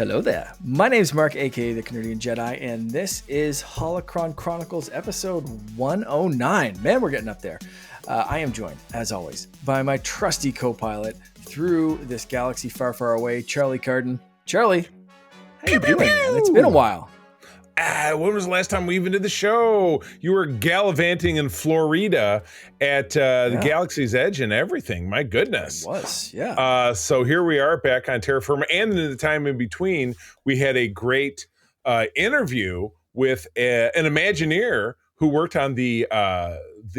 Hello there. My name's Mark, aka the Canadian Jedi, and this is Holocron Chronicles episode 109. Man, we're getting up there. I am joined, as always, by my trusty co-pilot through this galaxy far, far away, Charlie Carden. Charlie, how you doing, man? It's been a while. When was the last time we even did the show? You were gallivanting in Florida at the Galaxy's Edge and everything. My goodness. It was, yeah. So here we are back on Terra Firma. And in the time in between, we had a great interview with an Imagineer who worked on the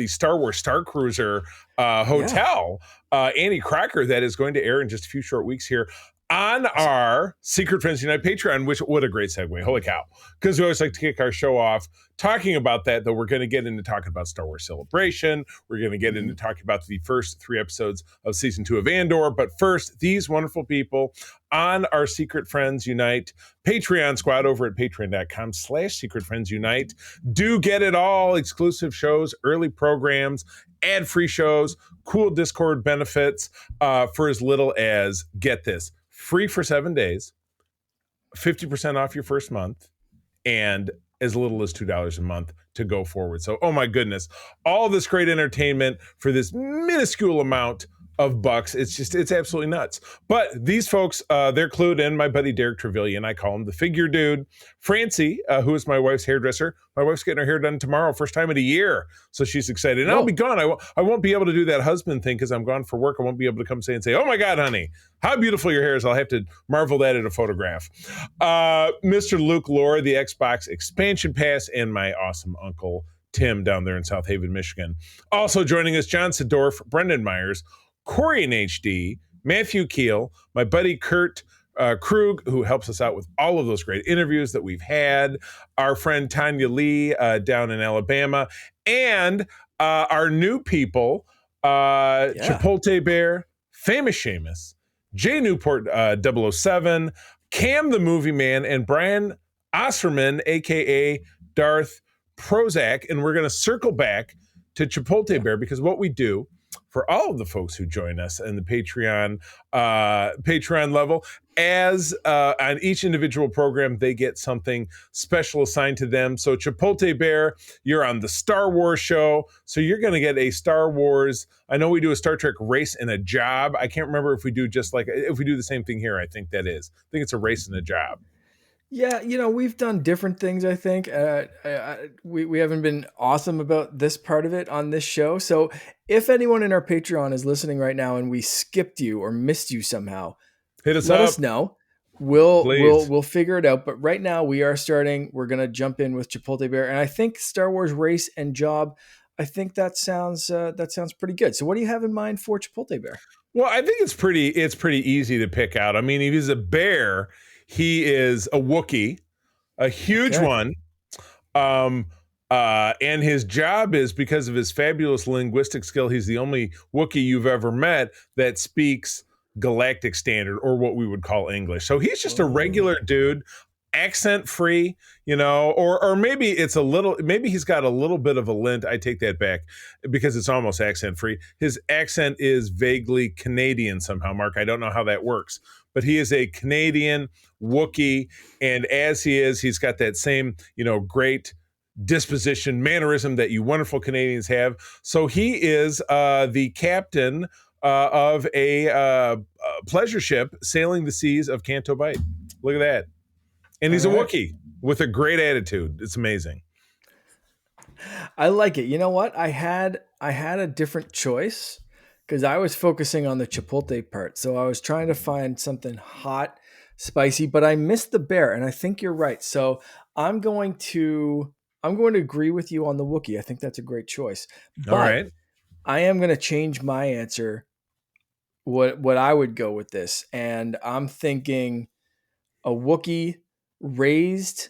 Star Wars Star Cruiser hotel, Annie Crocker, that is going to air in just a few short weeks here on our Secret Friends Unite Patreon, which, what a great segue. Holy cow. Because we always like to kick our show off talking about that, though we're going to get into talking about Star Wars Celebration. We're going to get into talking about the first 3 episodes of Season 2 of Andor. But first, these wonderful people on our Secret Friends Unite Patreon squad over at patreon.com/Secret Friends Unite do get it all. Exclusive shows, early programs, ad-free shows, cool Discord benefits for as little as, get this, free for 7 days, 50% off your first month, and as little as $2 a month to go forward. So, oh my goodness, all this great entertainment for this minuscule amount of bucks. It's absolutely nuts. But these folks, they're clued in. My buddy Derek Trevelyan, I call him the figure dude. Francie, who is my wife's hairdresser. My wife's getting her hair done tomorrow, first time in a year. So she's excited. And I'll be gone. I won't be able to do that husband thing because I'm gone for work. I won't be able to come say, oh my God, honey, how beautiful your hair is. I'll have to marvel that in a photograph. Mr. Luke Laura, the Xbox expansion pass, and my awesome uncle Tim down there in South Haven, Michigan. Also joining us, John Sedorf, Brendan Myers, Corey in HD, Matthew Keel, my buddy Kurt Krug, who helps us out with all of those great interviews that we've had, our friend Tanya Lee down in Alabama, and our new people, Chipotle Bear, Famous Seamus, Jay Newport 007, Cam the Movie Man, and Brian Osterman, a.k.a. Darth Prozac. And we're going to circle back to Chipotle Bear because what we do for all of the folks who join us in the Patreon level, as on each individual program, they get something special assigned to them. So Chipotle Bear, you're on the Star Wars show, so you're going to get a Star Wars. I know we do a Star Trek race and a job. I can't remember if we do if we do the same thing here. I think it's a race and a job. Yeah, we've done different things, I think. We haven't been awesome about this part of it on this show. So if anyone in our Patreon is listening right now and we skipped you or missed you somehow, let us know. We'll figure it out. But right now we are starting. We're going to jump in with Chipotle Bear. And I think Star Wars race and job, I think that sounds pretty good. So what do you have in mind for Chipotle Bear? Well, I think it's pretty easy to pick out. I mean, if he's a bear, he is a Wookiee, a huge one. And his job is, because of his fabulous linguistic skill, he's the only Wookiee you've ever met that speaks Galactic Standard, or what we would call English. So he's just a regular dude, accent free, or maybe maybe he's got a little bit of a lint. I take that back because it's almost accent free. His accent is vaguely Canadian somehow, Mark. I don't know how that works, but he is a Canadian Wookiee. And as he is, he's got that same, great disposition, mannerism that you wonderful Canadians have. So he is the captain of a pleasure ship sailing the seas of Canto Bight. Look at that. And he's a Wookiee with a great attitude. It's amazing. I like it. You know what? I had a different choice because I was focusing on the Chipotle part. So I was trying to find something hot, spicy, but I missed the bear. And I think you're right. So I'm going to agree with you on the Wookiee. I think that's a great choice. But all right. I am going to change my answer. What I would go with this. And I'm thinking a Wookiee raised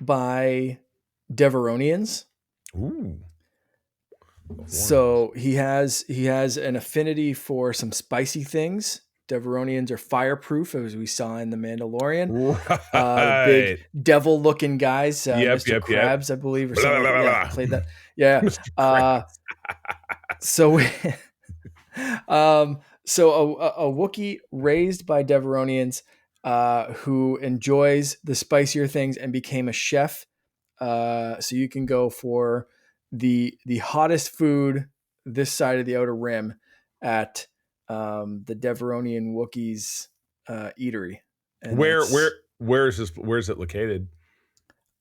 by Deveronians. Ooh. So he has an affinity for some spicy things. Deveronians are fireproof, as we saw in The Mandalorian. Right. Big devil-looking guys. Mr. Krabs, I believe, or something. Blah, blah, blah, yeah, played that. Yeah. So a Wookiee raised by Deveronians. who enjoys the spicier things and became a chef. So you can go for the hottest food this side of the Outer Rim at the Deveronian Wookiees eatery, and Where where that's where is this? Where's it located?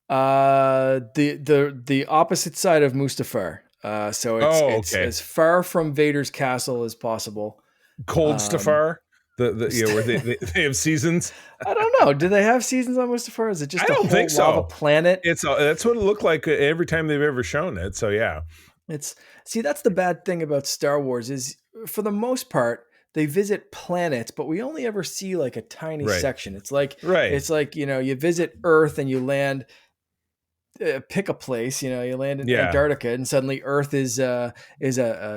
the opposite side of Mustafar. So Oh, it's okay. as far from Vader's castle as possible. Cold Um, Stafar, where they have seasons. I don't know. Do they have seasons on Mustafar? Is it I just a don't think whole lava so. planet? That's what it looked like every time they've ever shown it. So yeah, It's see, that's the bad thing about Star Wars is for the most part they visit planets, but we only ever see like a tiny right, section. It's like right, you visit Earth and you land pick a place, you land in yeah, Antarctica and suddenly Earth is a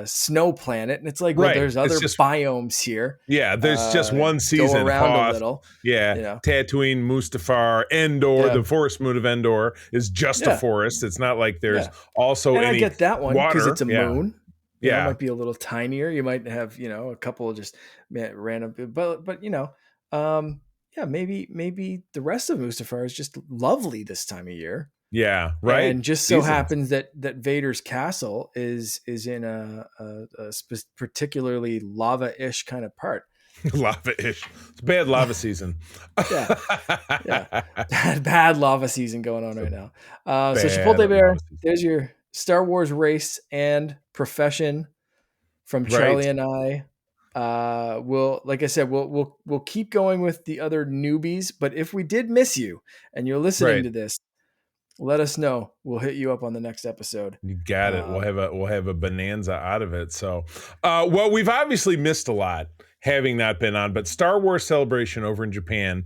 snow planet and it's like, well, right. there's It's other just biomes here. yeah. There's just one Go season. around a Hoth, little, yeah, you know. Tatooine, Mustafar, Endor. Yeah. The forest moon of Endor is just a Yeah. forest. It's not like there's Yeah. also And I any get that one because water. it's a Yeah, moon. It yeah. might be a little tinier. You might have, a couple of just random, but yeah, maybe the rest of Mustafar is just lovely this time of year, Yeah, right. and just so Seasons. happens that Vader's castle is in a particularly lava-ish kind of part. Lava-ish. It's bad lava season. Yeah, yeah, It's bad lava season going on a right now. So bad Chipotle lava Bear, season. there's your Star Wars race and profession from Right, Charlie and I. We'll, like I said, we'll keep going with the other newbies. But if we did miss you and you're listening right. to this, let us know. We'll hit you up on the next episode. You got it. Um, We'll have a bonanza out of it. So, well, we've obviously missed a lot having not been on, but Star Wars Celebration over in Japan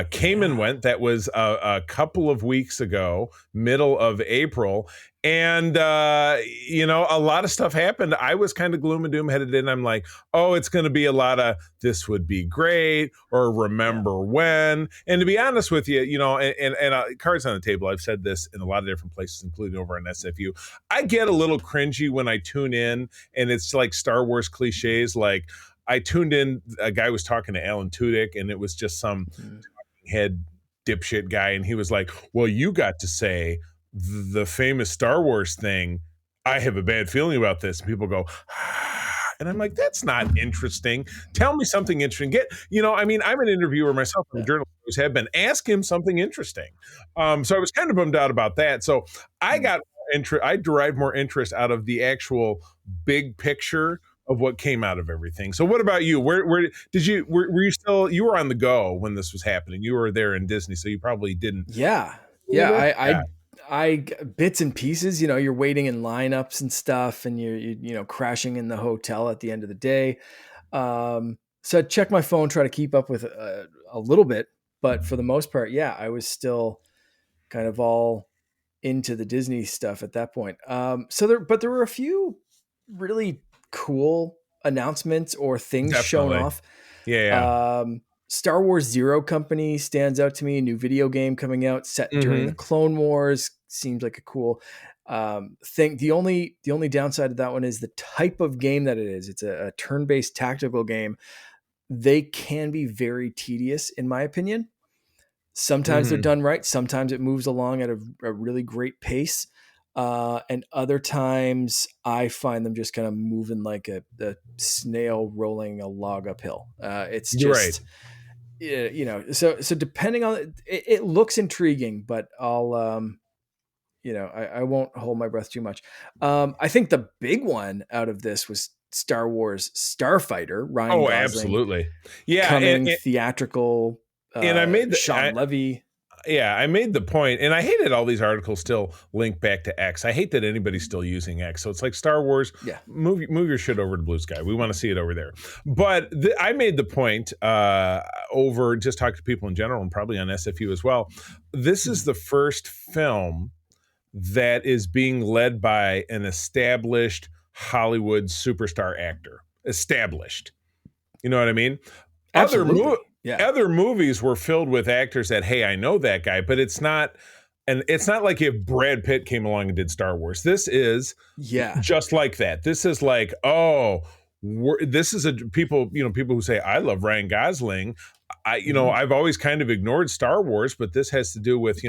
came and yeah, went. That was a couple of weeks ago, middle of April, and a lot of stuff happened. I was kind of gloom and doom headed in. I'm like, oh, it's going to be a lot of this would be great or yeah, remember when. And to be honest with you, and cards on the table. I've said this in a lot of different places, including over on SFU. I get a little cringy when I tune in and it's like Star Wars cliches. Like I tuned in, a guy was talking to Alan Tudyk, and it was just some mm, head dipshit guy, and he was like, "Well, you got to say the famous Star Wars thing. I have a bad feeling about this." And people go, and I'm like, "That's not interesting. Tell me something interesting. I'm an interviewer myself. I'm a yeah, journalist. Always have been. Ask him something interesting." So I was kind of bummed out about that. So I mm, got I derived more interest out of the actual big picture of what came out of everything. So what about you? Where did you were you still you were on the go when this was happening? You were there in Disney, so you probably didn't yeah, any yeah. of it? Yeah. I bits and pieces. You're waiting in lineups and stuff, and you're crashing in the hotel at the end of the day. So I check my phone, try to keep up with a little bit, but for the most part, yeah, I was still kind of all into the Disney stuff at that point. But there were a few really cool announcements or things shown Definitely. off. Yeah. Star Wars Zero Company stands out to me. A new video game coming out set during the Mhm. Clone Wars seems like a cool thing. The only downside of that one is the type of game that it is. It's a turn-based tactical game. They can be very tedious, in my opinion. Sometimes they're Mhm. done right. Sometimes it moves along at a really great pace. And other times I find them just kind of moving like a snail rolling a log uphill. It's You're right. just, so depending on it looks intriguing, but I won't hold my breath too much. I think the big one out of this was Star Wars Starfighter, Ryan Oh, Gosling absolutely. Yeah, coming theatrical, and I made Sean Levy. I made the point, and I hated all these articles still link back to X. I hate that anybody's still using X. So it's like Star Wars, Yeah. move your shit over to Blue Sky. We want to see it over there. But I made the point over just talking to people in general and probably on SFU as well. This is the first film that is being led by an established Hollywood superstar actor. Established. You know what I mean? Other mo- Absolutely. Yeah. other movies were filled with actors that, hey, I know that guy, but it's not like if Brad Pitt came along and did Star Wars. This is Yeah. just like that. This is like, oh, this is people who say, I love Ryan Gosling. Hmm. I've always kind of ignored Star Wars, but this has to do with,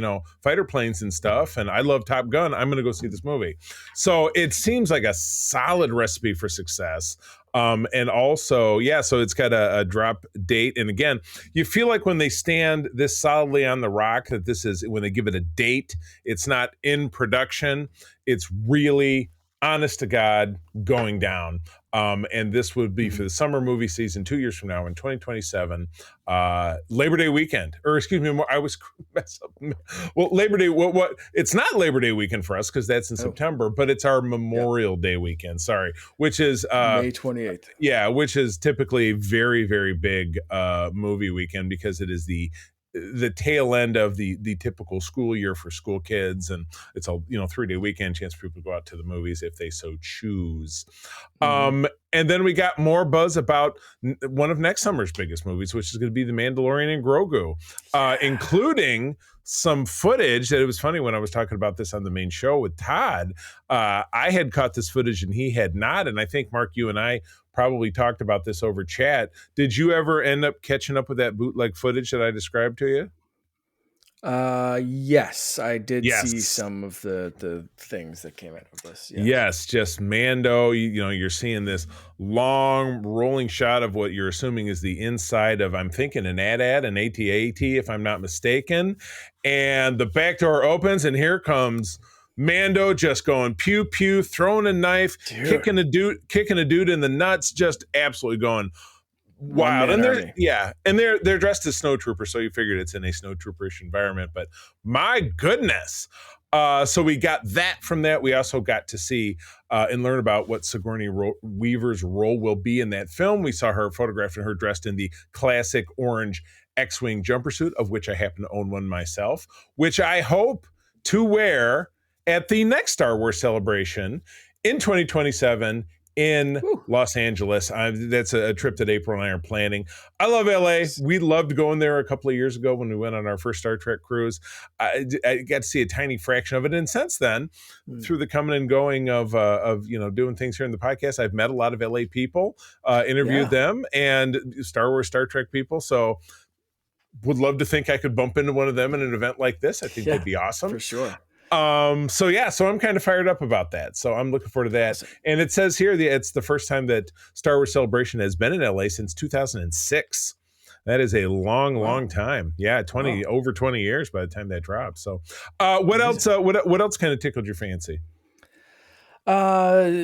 fighter planes and stuff. And I love Top Gun. I'm going to go see this movie. So it seems like a solid recipe for success. And also, yeah, so it's got a drop date. And again, you feel like when they stand this solidly on the rock, that this is when they give it a date, it's not in production. It's really honest to God going down. And this would be for Hmm. the summer movie season 2 years from now in 2027, Labor Day weekend, or excuse me, I was mess up. Well, Labor Day. What? It's not Labor Day weekend for us because that's in Oh, September, but it's our yeah. Memorial Day weekend. Sorry, which is May 28th. yeah, which is typically a very, very big movie weekend because it is the tail end of the typical school year for school kids, and it's a 3-day weekend, chance for people to go out to the movies if they so choose. Hmm. And then we got more buzz about one of next summer's biggest movies, which is going to be The Mandalorian and Grogu, Yeah. including some footage that it was funny when I was talking about this on the main show with Todd. I had caught this footage and he had not. And I think, Mark, you and I probably talked about this over chat. Did you ever end up catching up with that bootleg footage that I described to you? Yes, I did see Yes. some of the things that came out of this. Yes. Yes, just Mando. You're seeing this long rolling shot of what you're assuming is the inside of, I'm thinking, an AT-AT, an AT-AT, if I'm not mistaken. And the back door opens, and here comes Mando just going pew pew, throwing a knife, Dude, kicking a dude in the nuts, just absolutely going one wild. man And they're army. yeah, and they're dressed as snowtroopers, so you figured it's in a snowtrooperish environment. But my goodness. So we got that from that. We also got to see and learn about what Weaver's role will be in that film. We saw her photographed and her dressed in the classic orange X-Wing jumper suit, of which I happen to own one myself, which I hope to wear at the next Star Wars celebration in 2027 in Whew. Los Angeles. That's a trip that April and I are planning. I love LA. We loved going there a couple of years ago when we went on our first Star Trek cruise. I got to see a tiny fraction of it, and since then, Mm. through the coming and going of doing things here in the podcast, I've met a lot of LA people, interviewed Yeah. them, and Star Wars, Star Trek people. So would love to think I could bump into one of them in an event like this. I think they'd Yeah, be for awesome. sure. So yeah, so I'm kind of fired up about that. So I'm looking forward to that. Awesome. And it says here that it's the first time that Star Wars Celebration has been in LA since 2006. That is a long, long Wow. time. Yeah, Wow. over 20 years by the time that drops. So, what else? Amazing. What else kind of tickled your fancy?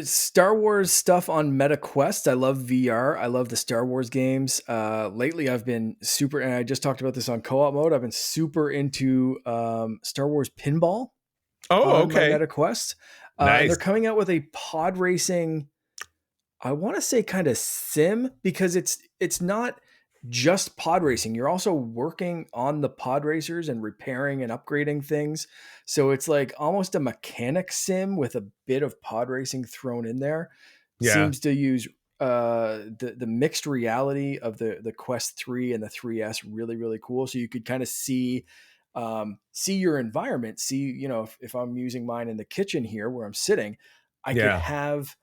Star Wars stuff on Meta Quest. I love VR. I love the Star Wars games. Lately I've been super, and I just talked about this on co-op mode. I've been super into Star Wars pinball Oh, on my okay, Meta Quest. And nice. they're coming out with a pod racing, I want to say kind of sim, because it's not just pod racing. You're also working on the pod racers and repairing and upgrading things. So it's like almost a mechanic sim with a bit of pod racing thrown in there. Yeah, Seems to use the mixed reality of the Quest 3 and the 3S really, really cool. So you could kind of see your environment, see, if I'm using mine in the kitchen here where I'm sitting, I could yeah, have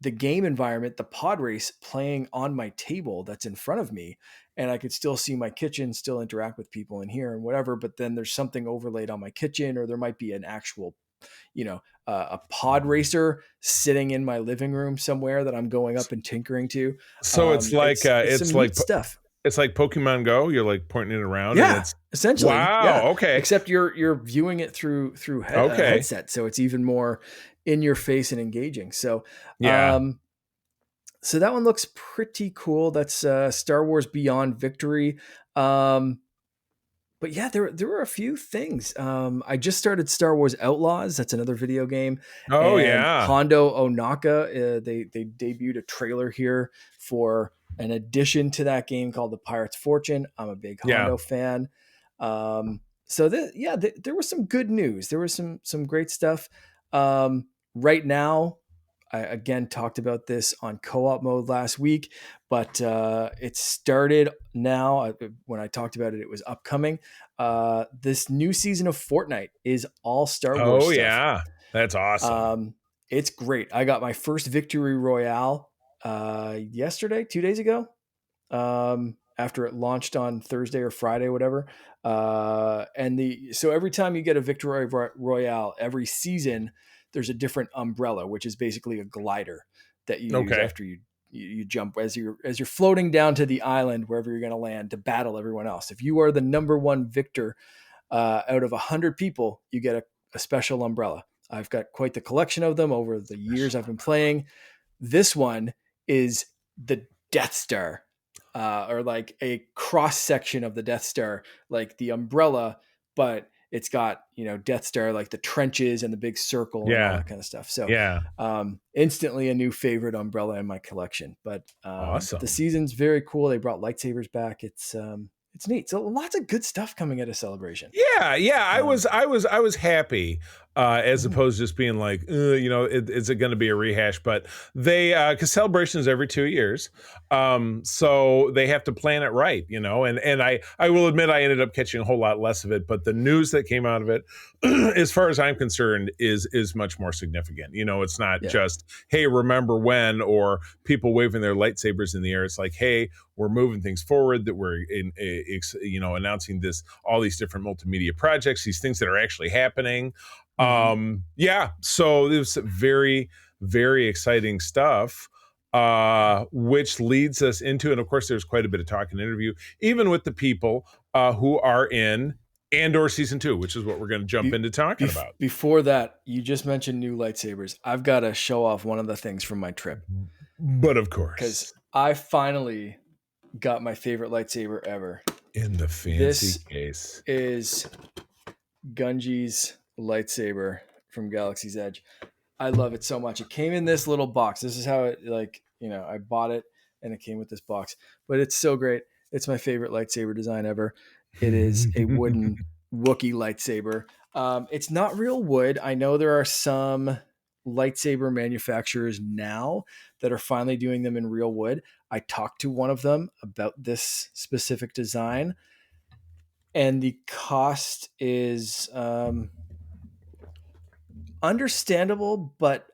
the game environment, the pod race playing on my table that's in front of me. And I could still see my kitchen, still interact with people in here and whatever. But then there's something overlaid on my kitchen, or there might be an actual, a pod racer sitting in my living room somewhere that I'm going up and tinkering to. so it's like It's some neat stuff. it's like Pokemon Go. You're like pointing it around, and Yeah, it's essentially, wow. yeah. Okay, Except you're viewing it through a okay, headset, so it's even more in your face and engaging. So, yeah. um, so that one looks pretty cool. That's Star Wars Beyond Victory. Um, but yeah, there were a few things. I just started Star Wars Outlaws. That's another video game, Oh and yeah, Hondo Onaka. They debuted a trailer here for an addition to that game called The Pirate's Fortune. I'm a big yeah. Hondo fan. There was some good news. There was some great stuff. Right now, I again talked about this on co-op mode last week, but it started now. When I talked about it, it was upcoming. This new season of Fortnite is all Star Wars Oh stuff. yeah, that's awesome. It's great. I got my first victory royale yesterday, 2 days ago. after it launched on Thursday or Friday, whatever. So every time you get a Victory Royale, every season there's a different umbrella, which is basically a glider that you use Okay. after you jump as you're floating down to the island wherever you're going to land to battle everyone else. If you are the number one victor out of 100 people, you get a special umbrella. I've got quite the collection of them over the years I've been playing. This one is the Death Star, or like a cross section of the Death Star, like the umbrella, but it's got, Death Star, like the trenches and the big circle and all Yeah. that kind of stuff. So Yeah. instantly a new favorite umbrella in my collection. But the Awesome. season's very cool. They brought lightsabers back. It's neat. So lots of good stuff coming at a Celebration. Yeah, yeah. I Um, was happy, as opposed to just being like, is it going to be a rehash? But they, because Celebration is every 2 years, so they have to plan it right, And I will admit I ended up catching a whole lot less of it, but the news that came out of it, as far as I'm concerned, is much more significant. It's not yeah. just, hey, remember when, or people waving their lightsabers in the air. It's like, hey, we're moving things forward, that we're announcing all these different multimedia projects, these things that are actually happening. Mm-hmm. Yeah, so it was very, very exciting stuff, which leads us into, and of course there's quite a bit of talk and interview even with the people who are in Andor season 2, which is what we're going to jump into talking about. Before that, you just mentioned new lightsabers. I've got to show off one of the things from my trip, But of because course, I finally got my favorite lightsaber ever. in the fancy This case. is Gunji's lightsaber from Galaxy's Edge. I love it so much. It came in this little box. This is how it, I bought it and it came with this box. But it's so great. It's my favorite lightsaber design ever. It is a wooden Wookiee lightsaber. It's not real wood. I know there are some lightsaber manufacturers now that are finally doing them in real wood. I talked to one of them about this specific design, and the cost is understandable, but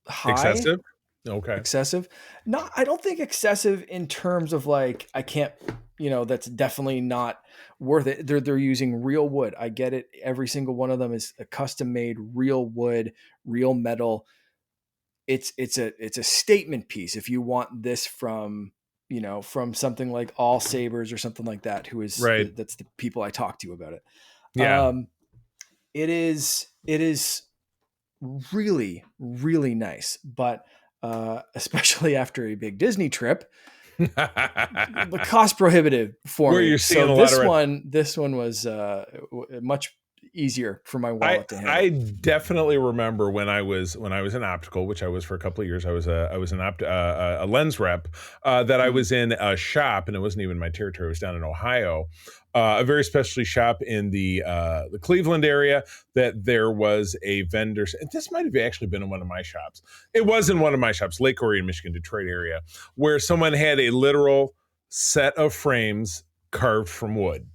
high. Excessive. Okay. Excessive. Not, I don't think excessive in terms of like, I can't, that's definitely not worth it. They're using real wood. I get it. Every single one of them is a custom made real wood, real metal. It's a statement piece. If you want this from, from something like All Sabers or something like that, Right. that's the people I talk to about it. Yeah. It is really, really nice, but especially after a big Disney trip, the cost prohibitive for Where me. you're seeing So a lot of this one was much easier for my wallet to I handle. definitely remember when I was in optical, which I was for a couple of years. I was a lens rep, that I Mm. was in a shop, and it wasn't even my territory. It was down in Ohio, a very specialty shop in the Cleveland area. That there was a vendor. This might have actually been in one of my shops. It was in one of my shops, Lake Orion, Michigan, Detroit area, where someone had a literal set of frames carved from wood.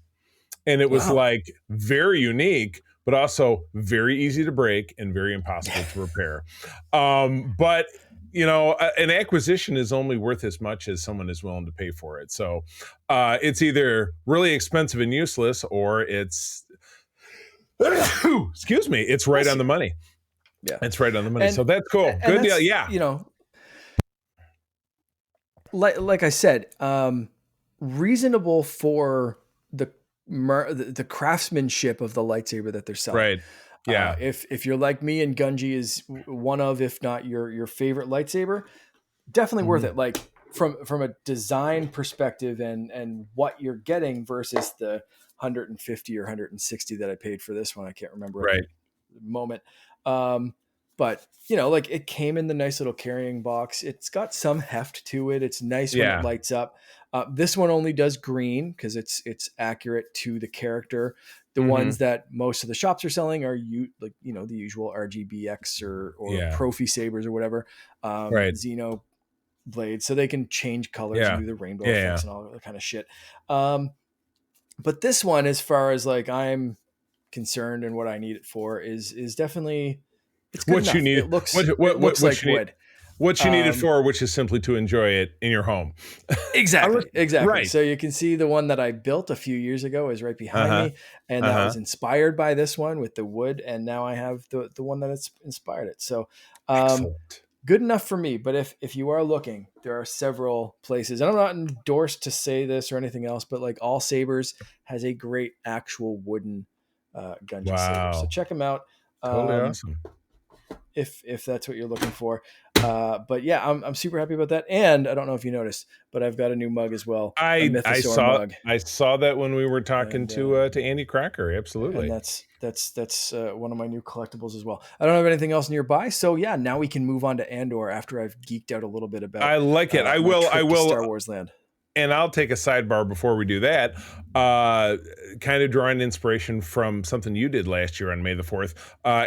And it was Wow. like very unique, but also very easy to break and very impossible to repair. But an acquisition is only worth as much as someone is willing to pay for it. So it's either really expensive and useless, or it's excuse me, it's right Bless on you. the money. Yeah. It's right on the money. And So that's cool. and Good deal. that's, Yeah. like I said, reasonable for the craftsmanship of the lightsaber that they're selling. Right. Yeah. If you're like me and Gunji is one of, if not your favorite lightsaber, definitely worth Mhm. it. Like from a design perspective and what you're getting versus the 150 or 160 that I paid for this one. I can't remember at Right. the moment. But like it came in the nice little carrying box. It's got some heft to it. It's nice when it Yeah. lights up. This one only does green because it's accurate to the character. The Mhm. ones that most of the shops are selling are the usual RGBX or Yeah. Profi sabers or whatever, Right. Xeno blades, so they can change colors and Yeah. do the rainbow Yeah. effects and all that kind of shit. But this one, as far as like I'm concerned and what I need it for, is definitely, it's good What you enough. need. It looks What it looks what like you need. wood. what you need it Um, for, which is simply to enjoy it in your home. exactly, exactly. Right. So you can see the one that I built a few years ago is right Uh behind huh. me, and Uh that huh. was inspired by this one with the wood, and now I have the one that it's inspired it. So um, Excellent. good enough for me. But if you are looking, there are several places, and I'm not endorsed to say this or anything else, but like All Sabers has a great actual wooden Gunja saber. So Wow. check them out. Totally Um, awesome. if that's what you're looking for. But yeah, I'm super happy about that. And I don't know if you noticed, but I've got a new mug as well, a I Mythosaur saw mug, I saw that when we were talking and to Andy Crocker. and Absolutely. that's one of my new collectibles as well. I don't have anything else nearby, so yeah, now we can move on to Andor after I've geeked out a little bit about I like it. I my will. I trip to will. Star Wars Land. And I'll take a sidebar before we do that. Uh, Kind of drawing inspiration from something you did last year on May the 4th.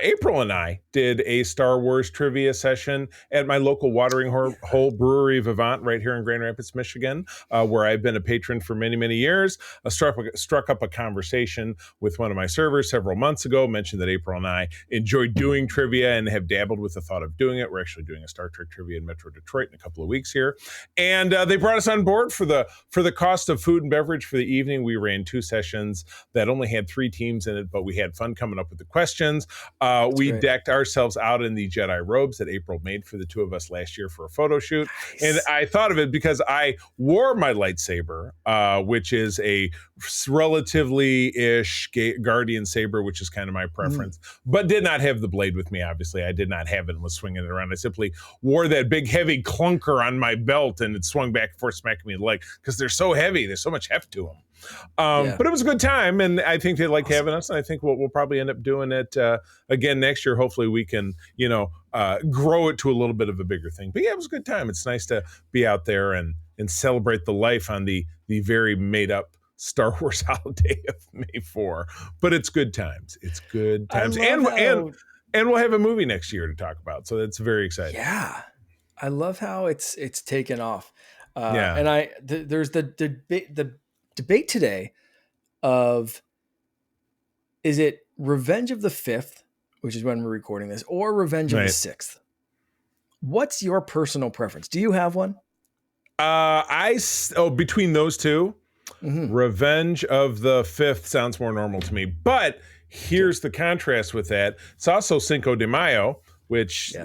April and I did a Star Wars trivia session at my local watering hole brewery, Vivant, right here in Grand Rapids, Michigan, where I've been a patron for many, many years. Struck up a conversation with one of my servers several months ago, mentioned that April and I enjoyed doing trivia and have dabbled with the thought of doing it. We're actually doing a Star Trek trivia in Metro Detroit in a couple of weeks here. And they brought us on board for the cost of food and beverage for the evening. We ran 2 sessions that only had 3 teams in it, but we had fun coming up with the questions. That's We great. decked ourselves out in the Jedi robes that April made for the 2 of us last year for a photo shoot. And Nice. I thought of it because I wore my lightsaber, which is a relatively ish Guardian saber, which is kind of my Mm, preference, but did not have the blade with me. Obviously, I did not have it and was swinging it around. I simply wore that big heavy clunker on my belt and it swung back and forth, smacking me in the leg because they're so heavy. There's so much heft to them. yeah. But it was a good time, and I think they like Awesome. having us. And I think we'll probably end up doing it again next year. Hopefully, we can grow it to a little bit of a bigger thing. But yeah, it was a good time. It's nice to be out there and celebrate the life on the very made up Star Wars holiday of May 4. But it's good times. It's good I times, love how and we'll have a movie next year to talk about. So that's very exciting. yeah, I love how it's taken off. Yeah, And there's the debate today of is it Revenge of the Fifth, which is when we're recording this, or Revenge of the right. Sixth? What's your personal preference? Do you have one? Between those two, Mm-hmm. Revenge of the Fifth sounds more normal to me. But Okay. here's the contrast with that. It's also Cinco de Mayo, which, Yeah.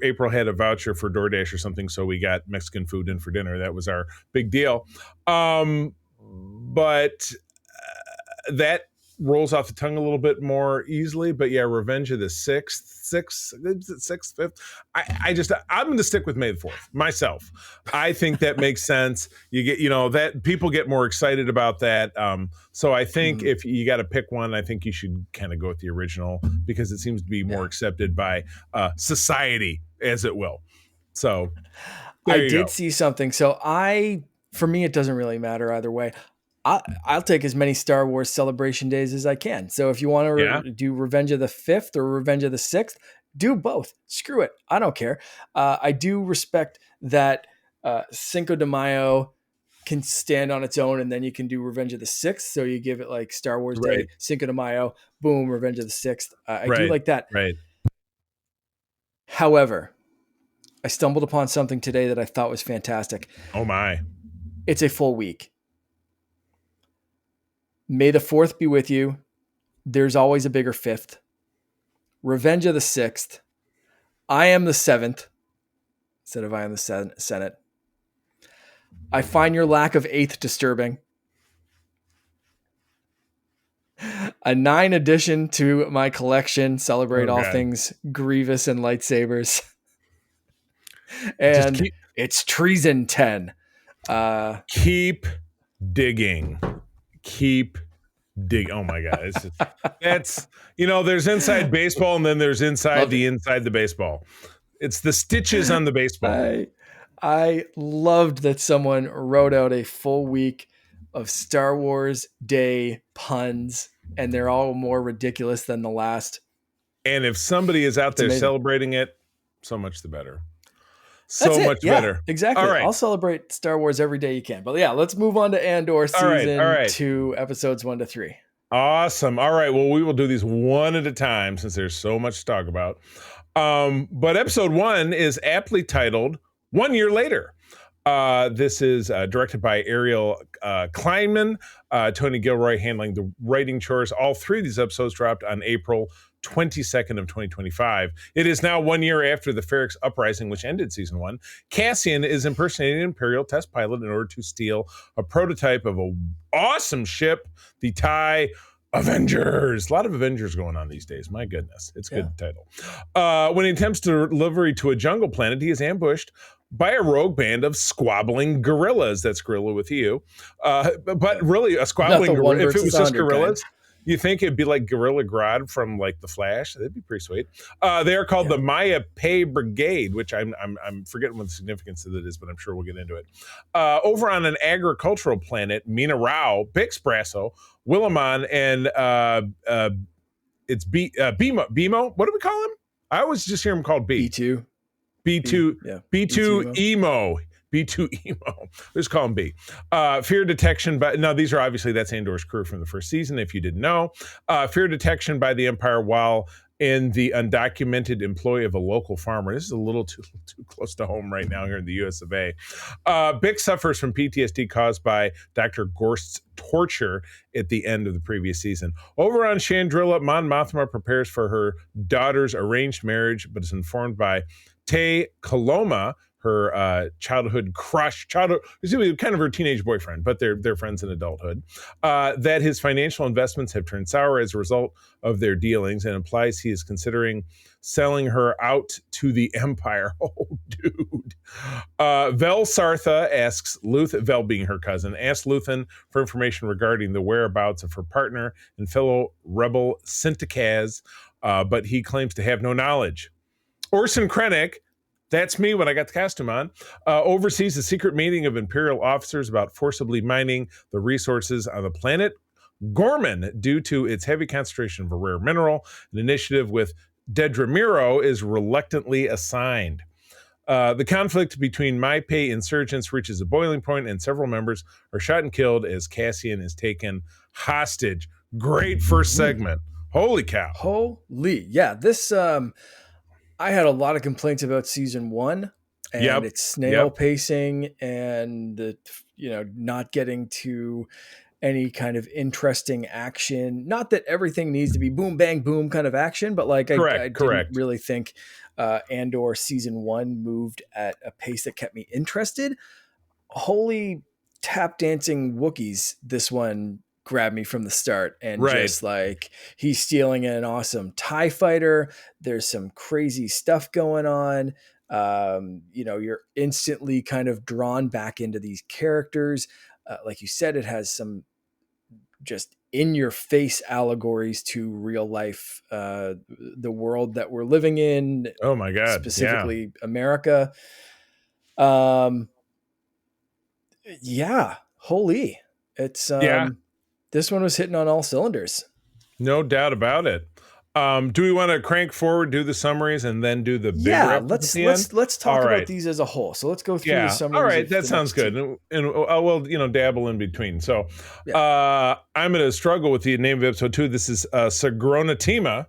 April had a voucher for DoorDash or something. So we got Mexican food in for dinner. That was our big deal. But that rolls off the tongue a little bit more easily. But yeah, Revenge of the Sixth, Fifth. I'm going to stick with May the 4th myself. I think that makes sense. You get, that people get more excited about that. So I think Mm-hmm. if you got to pick one, I think you should kind of go with the original because it seems to be more Yeah. accepted by society, as it will. So I there you did go. see something. For me, it doesn't really matter either way. I'll take as many Star Wars celebration days as I can. So if you want to Yeah. do Revenge of the Fifth or Revenge of the Sixth, do both. Screw it. I don't care. I do respect that Cinco de Mayo can stand on its own, and then you can do Revenge of the Sixth. So you give it like Star Wars Right. Day, Cinco de Mayo, boom, Revenge of the Sixth. I do Right. like that. Right. However, I stumbled upon something today that I thought was fantastic. Oh my. It's a full week. May the 4th be with you. There's always a bigger fifth. Revenge of the Sixth. I am the seventh instead of I am the Senate. I find your lack of eighth disturbing. A 9 addition to my collection. Celebrate Oh all god. things Grievous and lightsabers. Just And keep it's treason 10. Uh, keep digging. Keep dig. Oh my god, that's there's inside baseball and then there's Loved it. inside the baseball. It's the stitches on the baseball. I I loved that someone wrote out a full week of Star Wars Day puns, and they're all more ridiculous than the last. And if somebody is out It's there amazing. celebrating it, so much the better. That's So it. much Yeah, better. All exactly. right. I'll celebrate Star Wars every day you can. But yeah, let's move on to Andor All right. All season right. 2, episodes 1 to 3. Awesome. All right. Well, we will do these one at a time since there's so much to talk about. But episode one is aptly titled "1 Year Later." This is directed by Ariel Kleinman, Tony Gilroy handling the writing chores. All three of these episodes dropped on April 22nd of 2025. It is now 1 year after the Ferrex uprising, which ended season one. Cassian is impersonating an Imperial test pilot in order to steal a prototype of an awesome ship, the TIE Avengers. A lot of Avengers going on these days. My goodness. It's a good title. When he attempts to delivery to a jungle planet, he is ambushed by a rogue band of squabbling gorillas. That's gorilla with you. But really, a squabbling gorilla, if it was just gorillas, you think it'd be like Gorilla Grodd from like The Flash. That'd be pretty sweet. They are called the Maya Pei Brigade, which I'm forgetting what the significance of it is, but I'm sure we'll get into it. Over on an agricultural planet, Mina Rao, Bix Brasso, Willimon, and it's Bimo. What do we call him? I always just hear him called B. B2. B2 emo. B2 emo. Let's call him B. Fear detection by, now these are obviously, that's Andor's crew from the first season, if you didn't know. Fear detection by the Empire while in the undocumented employee of a local farmer. This is a little too close to home right now here in the US of A. Bix suffers from PTSD caused by Dr. Gorst's torture at the end of the previous season. Over on Chandrilla, Mon Mothma prepares for her daughter's arranged marriage, but is informed by Te Kaloma, her childhood crush, kind of her teenage boyfriend, but they're friends in adulthood, that his financial investments have turned sour as a result of their dealings, and implies he is considering selling her out to the Empire. Oh, dude. Vel Sartha asks Luthen, Vel being her cousin, asks Luthen for information regarding the whereabouts of her partner and fellow rebel Sintikaz, but he claims to have no knowledge. Orson Krennic, that's me when I got the costume on, oversees a secret meeting of Imperial officers about forcibly mining the resources on the planet Gorman due to its heavy concentration of a rare mineral. An initiative with Dedramiro is reluctantly assigned. The conflict between Maipei insurgents reaches a boiling point, and several members are shot and killed as Cassian is taken hostage. Great first segment. Holy cow. Holy. Yeah, this... I had a lot of complaints about season one and its snail pacing and the, not getting to any kind of interesting action. Not that everything needs to be boom, bang, boom kind of action, but like I didn't really think Andor season one moved at a pace that kept me interested. Holy tap dancing Wookiees, this one grabbed me from the start, and just like he's stealing an awesome TIE fighter. There's some crazy stuff going on. You're instantly kind of drawn back into these characters. Like you said, it has some just in your face allegories to real life, the world that we're living in. Oh my God. Specifically America. Holy. It's, this one was hitting on all cylinders. No doubt about it. Do we want to crank forward, do the summaries, and then do the big wrap let's talk about these as a whole. So let's go through the summaries. All right, that sounds good. And we'll dabble in between. So I'm going to struggle with the name of episode 2. This is Sagronatima,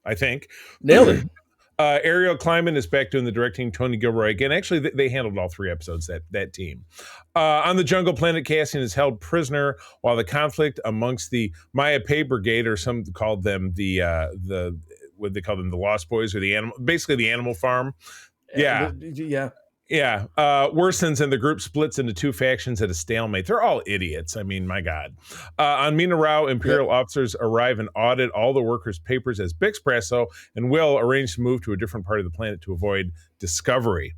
I think. Nailed it. Ariel Kleinman is back doing the directing. Tony Gilroy again. Actually, they handled all 3 episodes, that team. On the jungle planet, Cassian is held prisoner while the conflict amongst the Maya Pei Brigade, or some called them the what they call them, the Lost Boys, or the animal, basically the animal farm. Worsens, and the group splits into 2 factions at a stalemate. They're all idiots. I mean, my God. On Mina Rao, Imperial officers arrive and audit all the workers' papers as Bix Brasso and Will arrange to move to a different part of the planet to avoid discovery.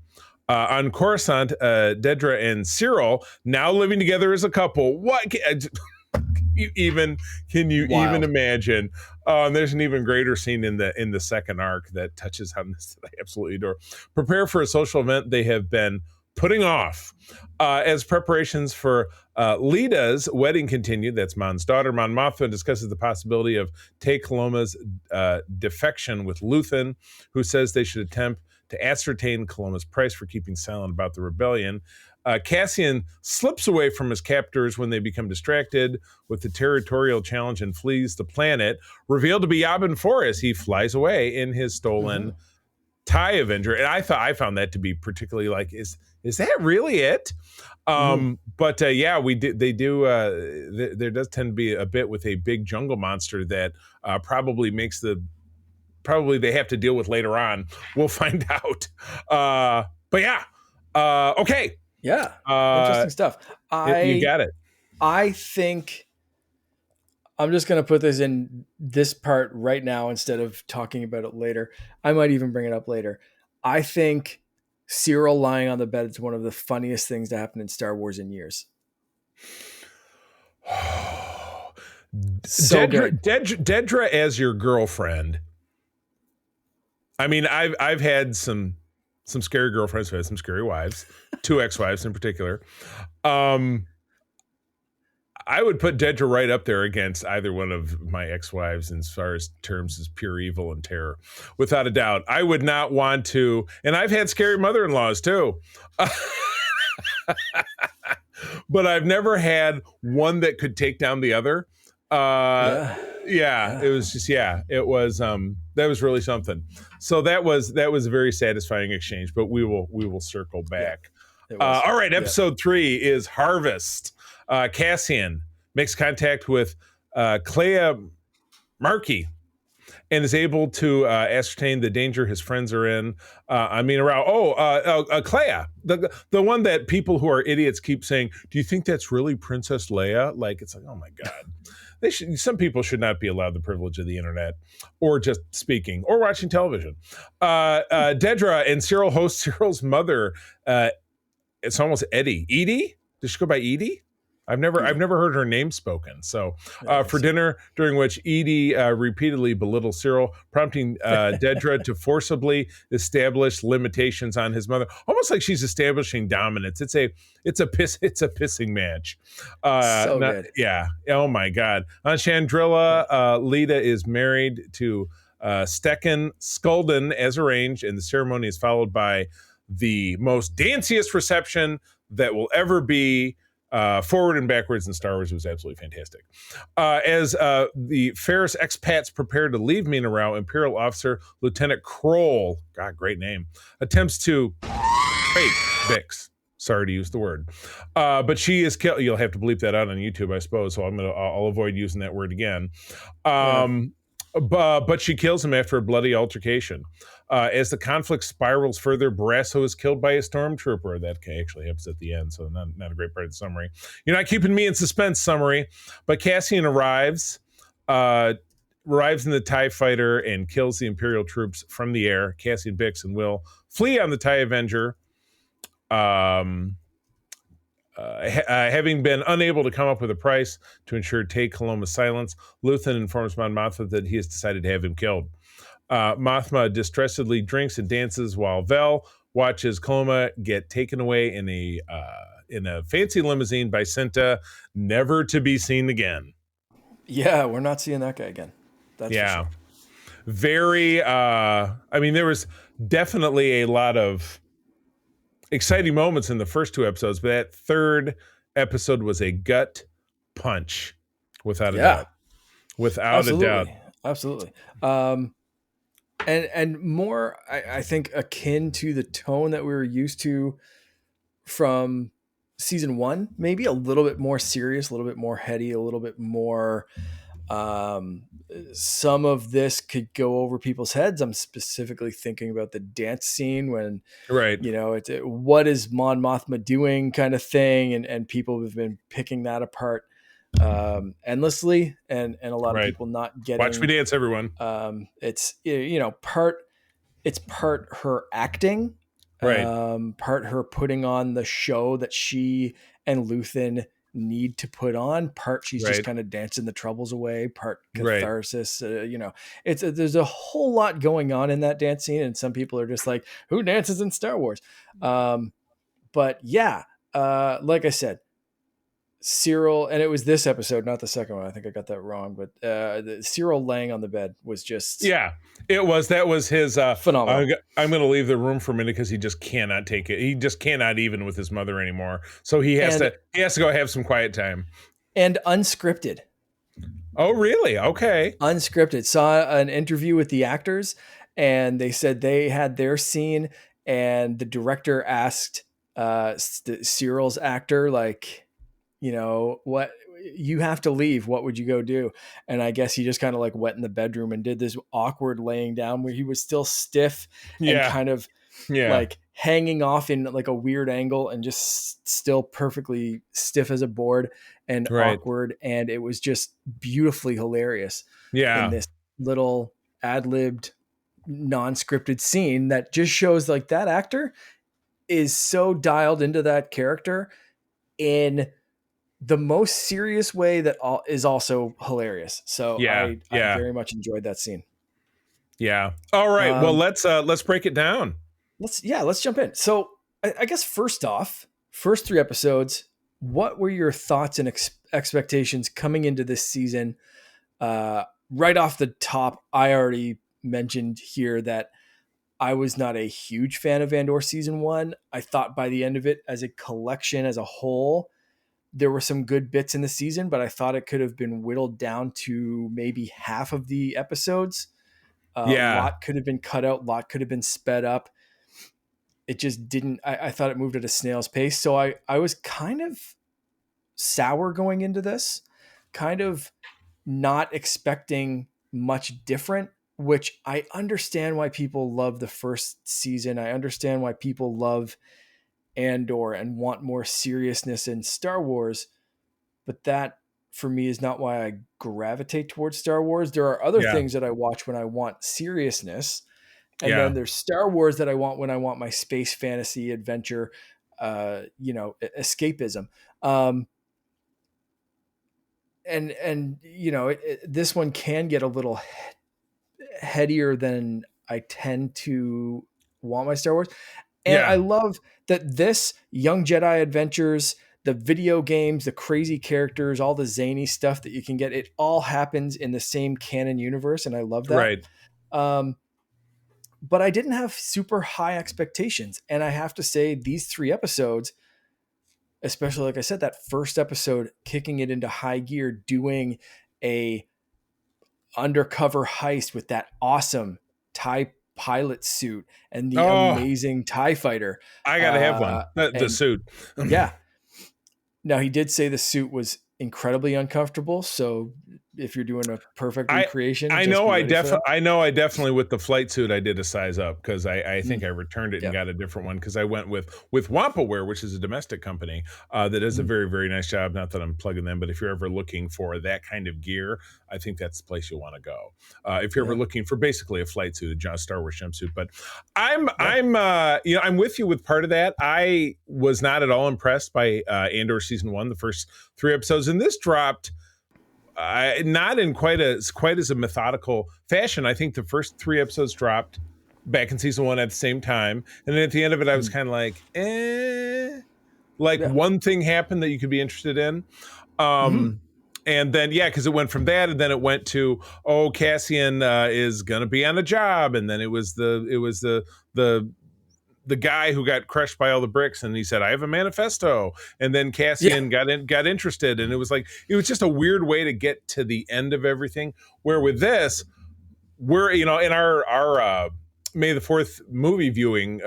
On Coruscant, Dedra and Cyril, now living together as a couple. What? Can you even imagine? There's an even greater scene in the second arc that touches on this that I absolutely adore. Prepare for a social event they have been putting off. As preparations for Lida's wedding continue, that's Mon's daughter, Mon Mothma discusses the possibility of Te Kaloma's defection with Luthen, who says they should attempt to ascertain Kaloma's price for keeping silent about the rebellion. Cassian slips away from his captors when they become distracted with the territorial challenge and flees the planet, revealed to be Yavin 4 as he flies away in his stolen Mhm. TIE Avenger. And I found that to be particularly like, is that really it? Mhm. But yeah, we did. They do. There does tend to be a bit with a big jungle monster that probably makes probably they have to deal with later on. We'll find out. But yeah. Okay. Yeah. Uh, Interesting stuff. you I got it. I think I'm just going to put this in this part right now instead of talking about it later. I might even bring it up later. I think Cyril lying on the bed is one of the funniest things to happen in Star Wars in years. So good. Dedra as your girlfriend. I mean, I've had some scary girlfriends who had some scary wives, two ex-wives in particular. Um, I would put Dedra right up there against either one of my ex-wives as far as terms as pure evil and terror, without a doubt. I would not want to, and I've had scary mother-in-laws too. But I've never had one that could take down the other. Uh, Yeah. yeah, it Yeah. was just it was that was really something. So that was a very satisfying exchange. But we will circle Yeah. back. It was. All right, Yeah. episode 3 is Harvest. Cassian makes contact with Clea Markey and is able to ascertain the danger his friends are in. Around Clea, the one that people who are idiots keep saying, "Do you think that's really Princess Leia?" Like it's like, oh my god. Some people should not be allowed the privilege of the internet, or just speaking, or watching television. Dedra and Cyril host Cyril's mother. It's almost Eddie. Edie? Does she go by Edie? I've Edie. never heard her name spoken. So I think for so. dinner, during which Edie repeatedly belittles Cyril, prompting Dedra to forcibly establish limitations on his mother, almost like she's establishing dominance. It's a pissing match. So good. Yeah. Oh my God. On Yeah. Chandrilla, Lita is married to Stecken Skulden as arranged, and the ceremony is followed by the most danciest reception that will ever be forward and backwards in Star Wars. It was absolutely fantastic. As the Ferris expats prepare to leave Mina Rao, Imperial officer Lieutenant Kroll, God, great name, attempts to break Bix. Sorry to use the word, but she is killed. You'll have to bleep that out on YouTube, I suppose. So I'll avoid using that word again. Yeah. But she kills him after a bloody altercation. As the conflict spirals further, Barrasso is killed by a stormtrooper. That actually happens at the end, so not a great part of the summary. You're not keeping me in suspense, summary. But Cassian arrives in the TIE fighter and kills the Imperial troops from the air. Cassian, Bix, and Will flee on the TIE Avenger. Having been unable to come up with a price to ensure Tay Kaloma's silence, Luthen informs Mon Mothma that he has decided to have him killed. Mothma distressingly drinks and dances while Vel watches Kaloma get taken away in a fancy limousine by Cinta, never to be seen again. Yeah, we're not seeing that guy again. That's for Yeah. sure. Very there was definitely a lot of exciting moments in the first 2 episodes, but that third episode was a gut punch, without a Yeah. doubt. Without a doubt. Absolutely. And more, I think, akin to the tone that we were used to from season 1, maybe a little bit more serious, a little bit more heady, a little bit more. Some of this could go over people's heads. I'm specifically thinking about the dance scene when, Right. it's what is Mon Mothma doing kind of thing, and people have been picking that apart endlessly, and a lot of Right. people not Watch me getting. dance, everyone. It's part her acting, Right. part her putting on the show that she and Luthen need to put on, part she's just Right. kind of dancing the troubles away, part Right. catharsis. There's a whole lot going on in that dance scene, and some people are just like, who dances in Star Wars? But yeah, like I said, Cyril, and it was this episode, not the second one. I think I got that wrong, but Cyril laying on the bed was just Yeah, it was. That was his. phenomenal. I'm going to leave the room for a minute because he just cannot take it. He just cannot even with his mother anymore. So he has and to. He has to go have some quiet time. and unscripted. Oh, really? Okay. Unscripted. Saw an interview with the actors, and they said they had their scene, and the director asked Cyril's actor, like, what, you have to leave. What would you go do? And I guess he just kind of like went in the bedroom and did this awkward laying down where he was still stiff and Yeah. kind of Yeah. like hanging off in like a weird angle and just still perfectly stiff as a board and Right. awkward. And it was just beautifully hilarious in Yeah. this little ad-libbed, non-scripted scene that just shows like that actor is so dialed into that character in the most serious way that is also hilarious. So Yeah. I Yeah. very much enjoyed that scene. Yeah. All right. Well, Um, let's break it down. let's jump in. So I guess first off, first 3 episodes, what were your thoughts and expectations coming into this season? Right off the top, I already mentioned here that I was not a huge fan of Andor season 1. I thought by the end of it, as a collection, as a whole, there were some good bits in the season, but I thought it could have been whittled down to maybe half of the episodes. A Yeah. lot could have been cut out, a lot could have been sped up. It just didn't. I thought it moved at a snail's pace. So I was kind of sour going into this, kind of not expecting much different, which I understand why people love the first season. I understand why people love Andor and want more seriousness in Star Wars, but that for me is not why I gravitate towards Star Wars. There are other Yeah. things that I watch when I want seriousness, and then Yeah. there's Star Wars that I want when I want my space fantasy adventure, escapism. And this one can get a little headier than I tend to want my Star Wars. And I Yeah. love that this Young Jedi Adventures, the video games, the crazy characters, all the zany stuff that you can get, it all happens in the same canon universe. And I love that. Right. Um, but I didn't have super high expectations. And I have to say, these 3 episodes, especially like I said, that first episode, kicking it into high gear, doing a undercover heist with that awesome TIE pilot suit and the Oh, amazing TIE fighter. I gotta have one. The And suit. yeah, now he did say the suit was incredibly uncomfortable. So if you're doing a perfect I recreation, I just know be I ready for that. definitely with the flight suit I did a size up because I think Mm, I returned it and yeah. got a different one because I went with Wampaware, which is a domestic company that does a Mm, very, very nice job. Not that I'm plugging them, but if you're ever looking for that kind of gear, I think that's the place you'll want to go. If you're ever yeah. looking for basically a flight suit, a Star Wars jumpsuit. But Yeah. I'm with you with part of that. I was not at all impressed by Andor season 1, the first 3 episodes, and this dropped not in quite as a methodical fashion. I think the first 3 episodes dropped back in season 1 at the same time, and then at the end of it, I was Mm, kind of like, like yeah. one thing happened that you could be interested in. Hmm. And then because it went from that, and then it went to Cassian is gonna be on a job, and then it was the guy who got crushed by all the bricks, and he said, I have a manifesto. And then Yeah. Cassian got interested, and it was just a weird way to get to the end of everything. Where with this, we're in our May the 4th movie viewing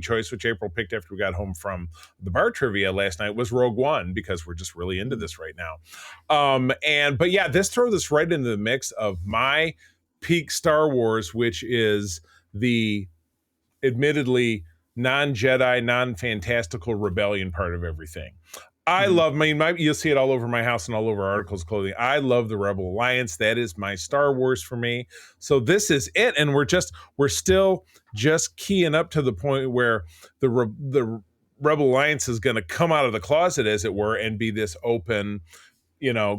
choice, which April picked after we got home from the bar trivia last night, was Rogue One, because we're just really into this right now. But yeah, this throws us right into the mix of my peak Star Wars, which is the admittedly non-Jedi, non-fantastical rebellion part of everything. I Hmm. love, you'll see it all over my house and all over articles, clothing. I love the Rebel Alliance. That is my Star Wars for me. So this is it, and we're still just keying up to the point where the Rebel Alliance is going to come out of the closet, as it were, and be this open,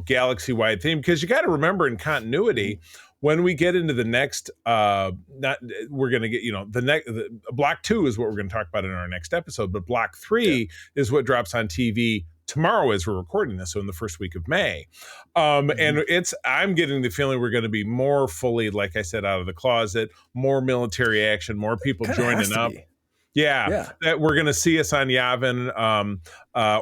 galaxy wide theme. Because you got to remember, in continuity, when we get into the next not we're going to get block 2 is what we're going to talk about in our next episode, but block 3 is what drops on TV tomorrow as we're recording this, so in the first week of May. Hmm. And I'm getting the feeling we're going to be more fully, like I said, out of the closet, more military action, more people Kind of has joining to up. be. Yeah, Yeah. that we're going to see us on Yavin,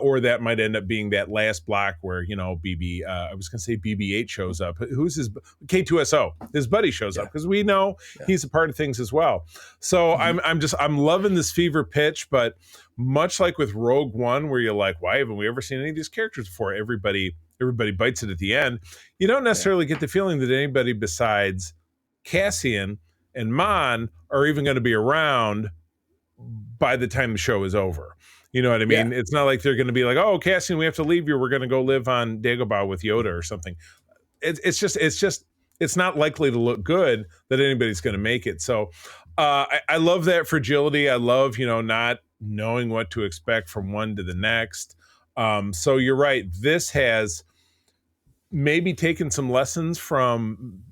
or that might end up being that last block where BB. I was going to say BB-8 shows up. Who's his K2SO? His buddy shows up Yeah. because we know Yeah. he's a part of things as well. So Hmm. I'm loving this fever pitch, but much like with Rogue One, where you're like, why haven't we ever seen any of these characters before? Everybody bites it at the end. You don't Yeah. necessarily get the feeling that anybody besides Cassian and Mon are even going to be around by the time the show is over. You know what I Yeah. mean? It's not like they're going to be like, oh, Cassian, we have to leave you. We're going to go live on Dagobah with Yoda or something. It's not likely to look good that anybody's going to make it. So I love that fragility. I love, not knowing what to expect from one to the next. So you're right. This has maybe taken some lessons from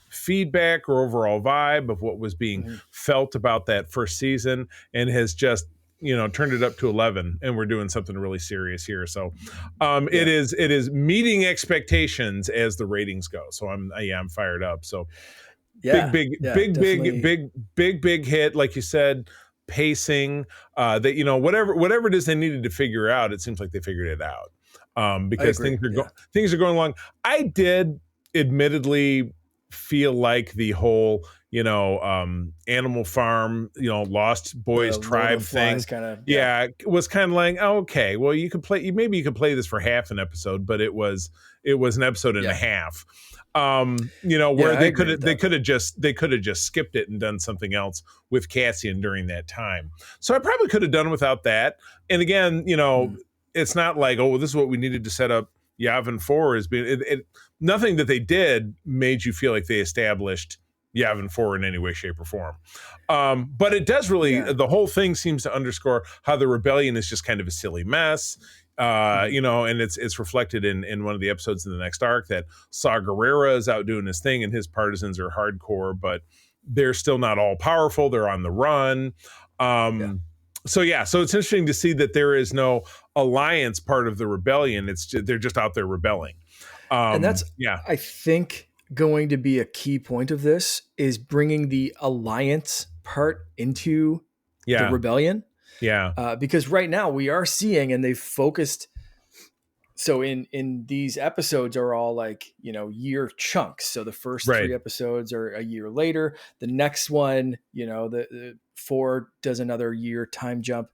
feedback or overall vibe of what was being Hmm. felt about that first season, and has just turned it up to 11, and we're doing something really serious here. So it Yeah. is meeting expectations as the ratings go. So I'm fired up. So big Yeah. big Yeah. big big Definitely. big hit, like you said, pacing, that whatever it is they needed to figure out, it seems like they figured it out, I because agree. Yeah. things are going along. I did admittedly feel like the whole Animal Farm, Lost Boys The Lord of tribe the thing, Flies kind of. Yeah. yeah, was kind of like, oh, okay, well, maybe you could play this for half an episode, but it was an episode and a Yeah. half. Yeah. Where I agree with that. they could have just skipped it and done something else with Cassian during that time. So I probably could have done without that. And again, Mhm. it's not like, oh, this is what we needed to set up Yavin 4 as being nothing that they did made you feel like they established Yavin 4 in any way, shape, or form. But it does really, Yeah. the whole thing seems to underscore how the rebellion is just kind of a silly mess. Mhm. And it's reflected in one of the episodes in the next arc that Saw Gerrera is out doing his thing, and his partisans are hardcore, but they're still not all powerful. They're on the run. Yeah. So yeah, so it's interesting to see that there is no alliance part of the rebellion. They're just out there rebelling. And that's, Yeah, I think, going to be a key point of this is bringing the alliance part into the yeah, rebellion. yeah, Because right now we are seeing, and they've focused. So in these episodes are all like year chunks. So the first right, three episodes are a year later. The next one, the four does another year time jump.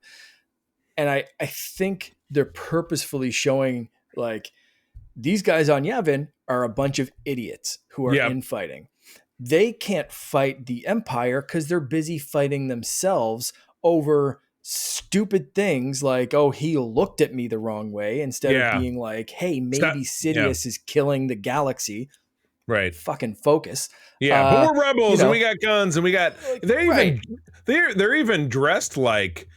And I think they're purposefully showing like these guys on Yavin are a bunch of idiots who are yeah, infighting. They can't fight the Empire because they're busy fighting themselves over stupid things like, oh, he looked at me the wrong way, instead of yeah. being like, hey, Stop. maybe Yeah, Sidious is killing the galaxy. right. Fucking focus. Yeah, but Uh, we're you rebels and we know, got guns and we got like, they're right. even they're even dressed like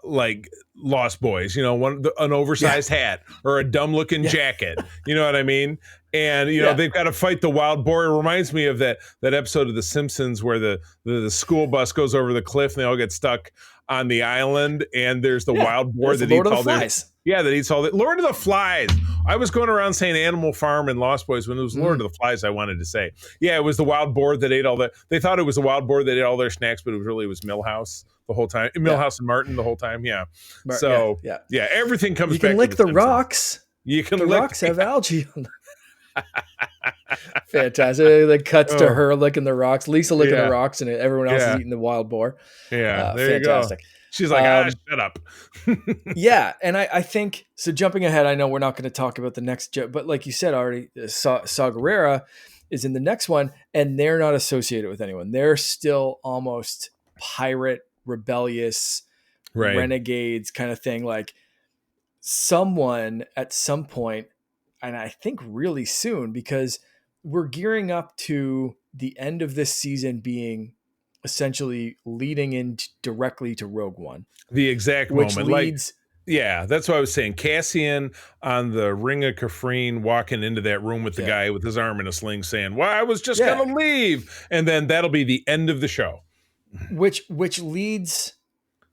like Lost Boys, an Yeah. oversized hat or a dumb looking Yeah. jacket. You know what I mean? And Yeah. they've got to fight the wild boar. It reminds me of that episode of The Simpsons where the school bus goes over the cliff and they all get stuck on the island, and there's the Yeah. wild boar That's the that Lord eats of the all their Flies. that eats all the Lord of the Flies. I was going around saying Animal Farm and Lost Boys when it was Lord Mm. of the Flies. I wanted to say, yeah, it was the wild boar that ate all the. They thought it was the wild boar that ate all their snacks, but it was Millhouse the whole time. Yeah. Millhouse and Martin the whole time. Yeah. Yeah. So Yeah. yeah, everything comes You back can to lick the the Simpsons. rocks. You can The lick. rocks have algae on them. Fantastic. Like cuts to Oh, her licking the rocks, Lisa licking the yeah, rocks, and everyone else is yeah, eating the wild boar. yeah. There you go. Fantastic. She's like, Um, shut up. yeah, and I think so. Jumping ahead, I know we're not going to talk about the next, but like you said already, Saw Gerrera is in the next one, and they're not associated with anyone. They're still almost pirate, rebellious, Right. renegades kind of thing. Like someone at some point, and I think really soon, because we're gearing up to the end of this season being essentially leading in directly to Rogue One, The exact which moment, like. leads. Yeah, that's what I was saying. Cassian on the Ring of Kafrene walking into that room with the Yeah. guy with his arm in a sling saying, well, I was just Yeah. going to leave. And then that'll be the end of the show. which leads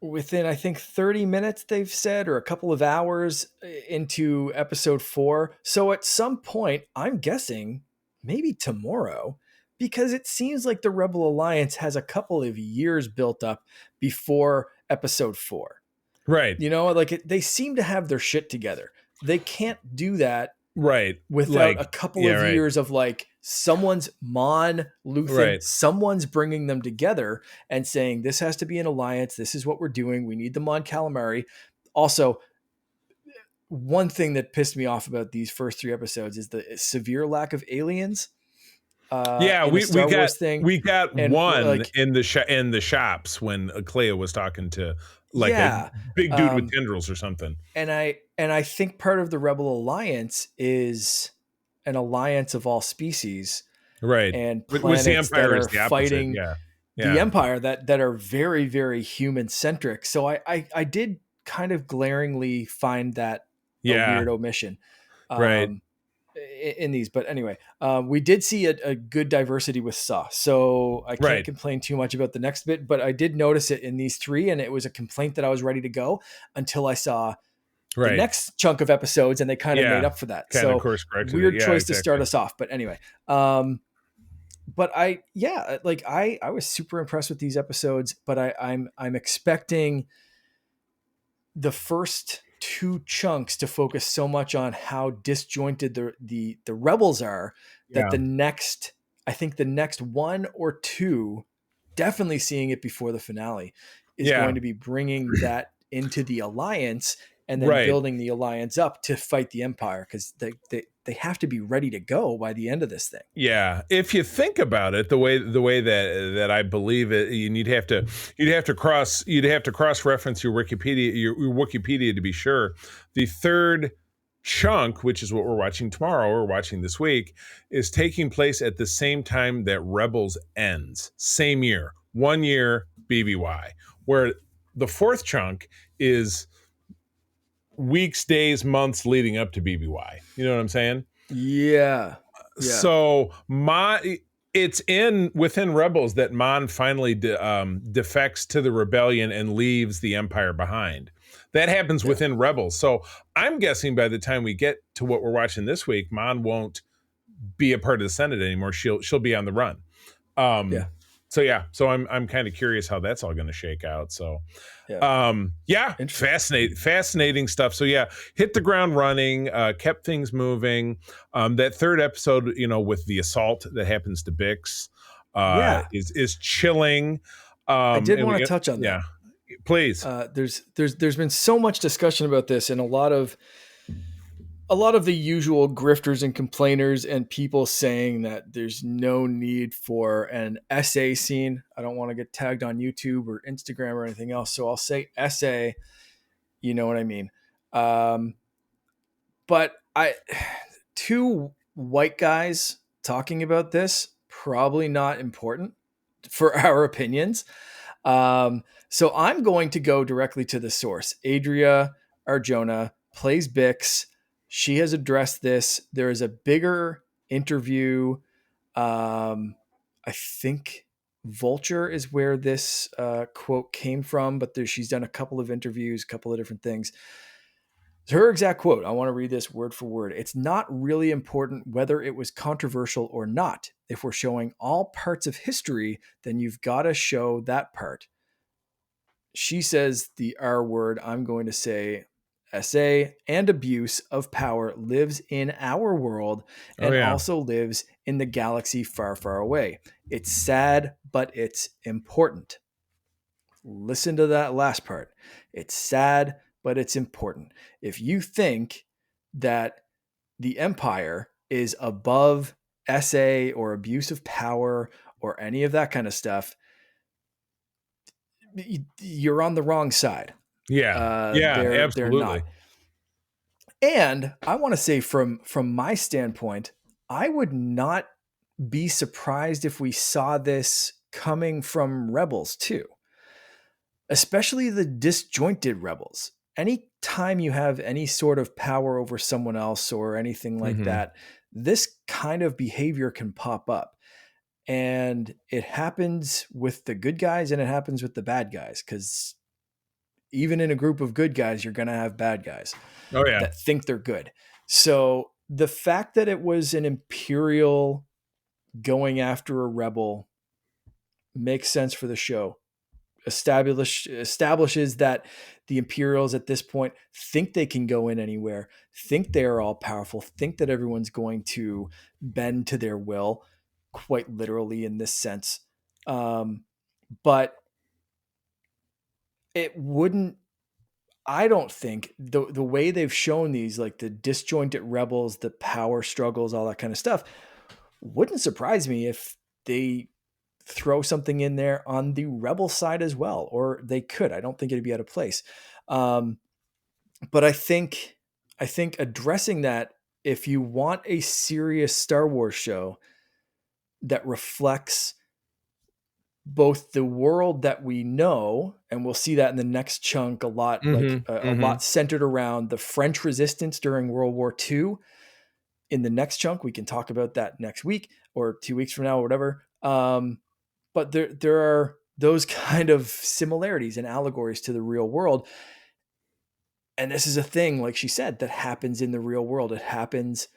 within, I think, 30 minutes, they've said, or a couple of hours into episode 4. So at some point, I'm guessing maybe tomorrow, because it seems like the Rebel Alliance has a couple of years built up before episode 4. Right. Like they seem to have their shit together. They can't do that Right. without a Like, couple yeah, of right. years of like someone's Mon Luthen, Right. someone's bringing them together and saying, this has to be an alliance. This is what we're doing. We need the Mon Calamari. Also, one thing that pissed me off about these first 3 episodes is the severe lack of aliens Yeah, in the we Star got Wars thing. we got And one like, in the shops when Clea was talking to like a yeah. big dude with Um, tendrils or something. and I think part of the Rebel Alliance is an alliance of all species Right. and Which the planets that Empire is are the opposite. fighting Yeah. the Yeah. Empire that are very, very human centric. So I did kind of glaringly find that a Yeah. weird omission Right. um, in these. But anyway, we did see a good diversity with Saw, so I can't Right. complain too much about the next bit. But I did notice it in these 3, and it was a complaint that I was ready to go until I saw the Right. next chunk of episodes, and they kind of made Yeah. up for that. Kind of So course corrected it. weird Yeah, choice to start exactly. us off. But anyway, but I was super impressed with these episodes, but I'm expecting the first 2 chunks to focus so much on how disjointed the rebels are that Yeah. I think the next 1 or 2, definitely seeing it before the finale, is Yeah. going to be bringing that into the alliance and then Right. building the alliance up to fight the Empire, because they have to be ready to go by the end of this thing. Yeah, if you think about it, the way that I believe it, you'd have to cross reference your Wikipedia to be sure. The third chunk, which is what we're watching tomorrow or watching this week, is taking place at the same time that Rebels ends, same year, 1 year BBY, where the fourth chunk is weeks, days, months leading up to BBY. You know what I'm saying? Yeah. So it's within Rebels that Mon finally defects to the rebellion and leaves the Empire behind. That happens within Rebels. So I'm guessing by the time we get to what we're watching this week, Mon won't be a part of the Senate anymore. She'll be on the run. Yeah. So I'm kind of curious how that's all going to shake out. So Interesting. fascinating stuff. So yeah, hit the ground running, kept things moving. That third episode, with the assault that happens to Bix, is chilling. I did And we want to get, touch on that. Please. There's been so much discussion about this, and a lot of the usual grifters and complainers and people saying that there's no need for an essay scene. I don't want to get tagged on YouTube or Instagram or anything else, so I'll say essay. You know what I mean? But 2 white guys talking about this, probably not important for our opinions. So I'm going to go directly to the source. Adria Arjona plays Bix. She has addressed this. There is a bigger interview. I think Vulture is where this quote came from, but she's done a couple of interviews, a couple of different things. Her exact quote, I want to read this word for word. It's not really important whether it was controversial or not. If we're showing all parts of history, then you've got to show that part. She says the R word. I'm going to say SA and abuse of power lives in our world and also lives in the galaxy far, far away. It's sad, but it's important. Listen to that last part. It's sad, but it's important. If you think that the Empire is above SA or abuse of power or any of that kind of stuff, you're on the wrong side. They're Absolutely. not. And I want to say from my standpoint, I would not be surprised if we saw this coming from Rebels too, especially the disjointed Rebels. Anytime you have any sort of power over someone else or anything like that, this kind of behavior can pop up. And it happens with the good guys and it happens with the bad guys, because even in a group of good guys, you're going to have bad guys Oh yeah. that think they're good. So the fact that it was an Imperial going after a rebel makes sense for the show. Establishes that the Imperials at this point think they can go in anywhere, think they are all powerful, think that everyone's going to bend to their will, quite literally in this sense. But it wouldn't. I don't think the way they've shown these, like the disjointed rebels, the power struggles, all that kind of stuff, wouldn't surprise me if they throw something in there on the rebel side as well, or they could. I don't think it'd be out of place. Um, but I think addressing that, if you want a serious Star Wars show that reflects both the world that we know, and we'll see that in the next chunk a lot, like a Mm-hmm. lot centered around the French resistance during World War II. In the next chunk, we can talk about that next week or 2 weeks from now or whatever. But there are those kind of similarities and allegories to the real world. And this is a thing, like she said, that happens in the real world. It happens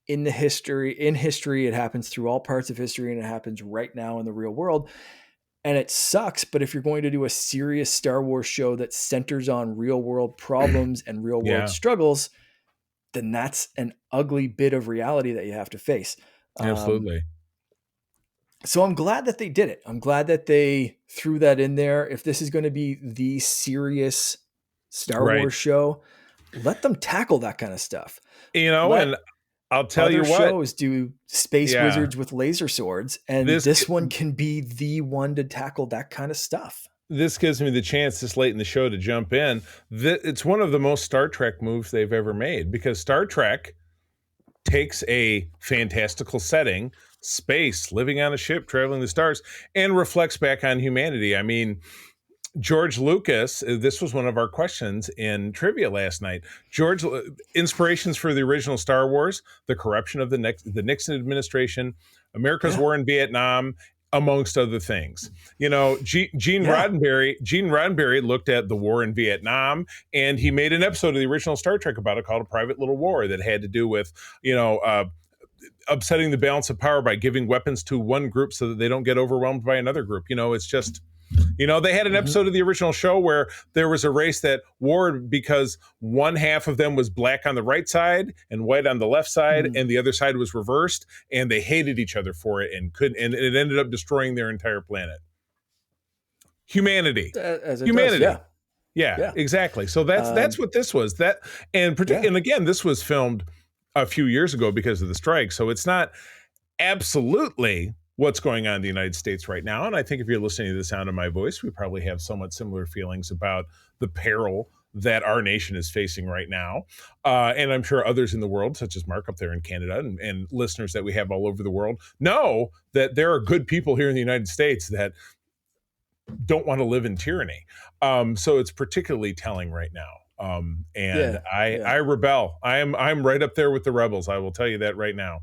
in history. It happens through all parts of history, and it happens right now in the real world. And it sucks, but if you're going to do a serious Star Wars show that centers on real world problems and real world Yeah, struggles, then that's an ugly bit of reality that you have to face. Um, absolutely. so I'm glad that they did it. I'm glad that they threw that in there. If this is going to be the serious Star Right. Wars show, let them tackle that kind of stuff. And Let I'll tell other you what, shows do space yeah, wizards with laser swords, and this this one can be the one to tackle that kind of stuff. this gives me the chance this late in the show to jump in. It's one of the most Star Trek moves they've ever made, because Star Trek takes a fantastical setting, space, living on a ship, traveling the stars, and reflects back on humanity. I mean, George Lucas, this was one of our questions in trivia last night. Inspirations for the original Star Wars, the corruption of the Nixon administration, America's Yeah. war in Vietnam, amongst other things. Gene Yeah. Roddenberry looked at the war in Vietnam, and he made an episode of the original Star Trek about it called A Private Little War, that had to do with, upsetting the balance of power by giving weapons to one group so that they don't get overwhelmed by another group. It's just, they had an Mm-hmm. episode of the original show where there was a race that warred because one half of them was black on the right side and white on the left side, Mm. and the other side was reversed, and they hated each other for it and couldn't, and it ended up destroying their entire planet. Humanity. As it does. Humanity. Yeah. Yeah, Yeah. exactly. So that's Um, what this was. yeah. And again, this was filmed a few years ago because of the strike. So it's not absolutely what's going on in the United States right now. And I think if you're listening to the sound of my voice, we probably have somewhat similar feelings about the peril that our nation is facing right now. And I'm sure others in the world, such as Mark up there in Canada, and listeners that we have all over the world, know that there are good people here in the United States that don't want to live in tyranny. So it's particularly telling right now. And Yeah. I Yeah. rebel. I'm right up there with the rebels. I will tell you that right now.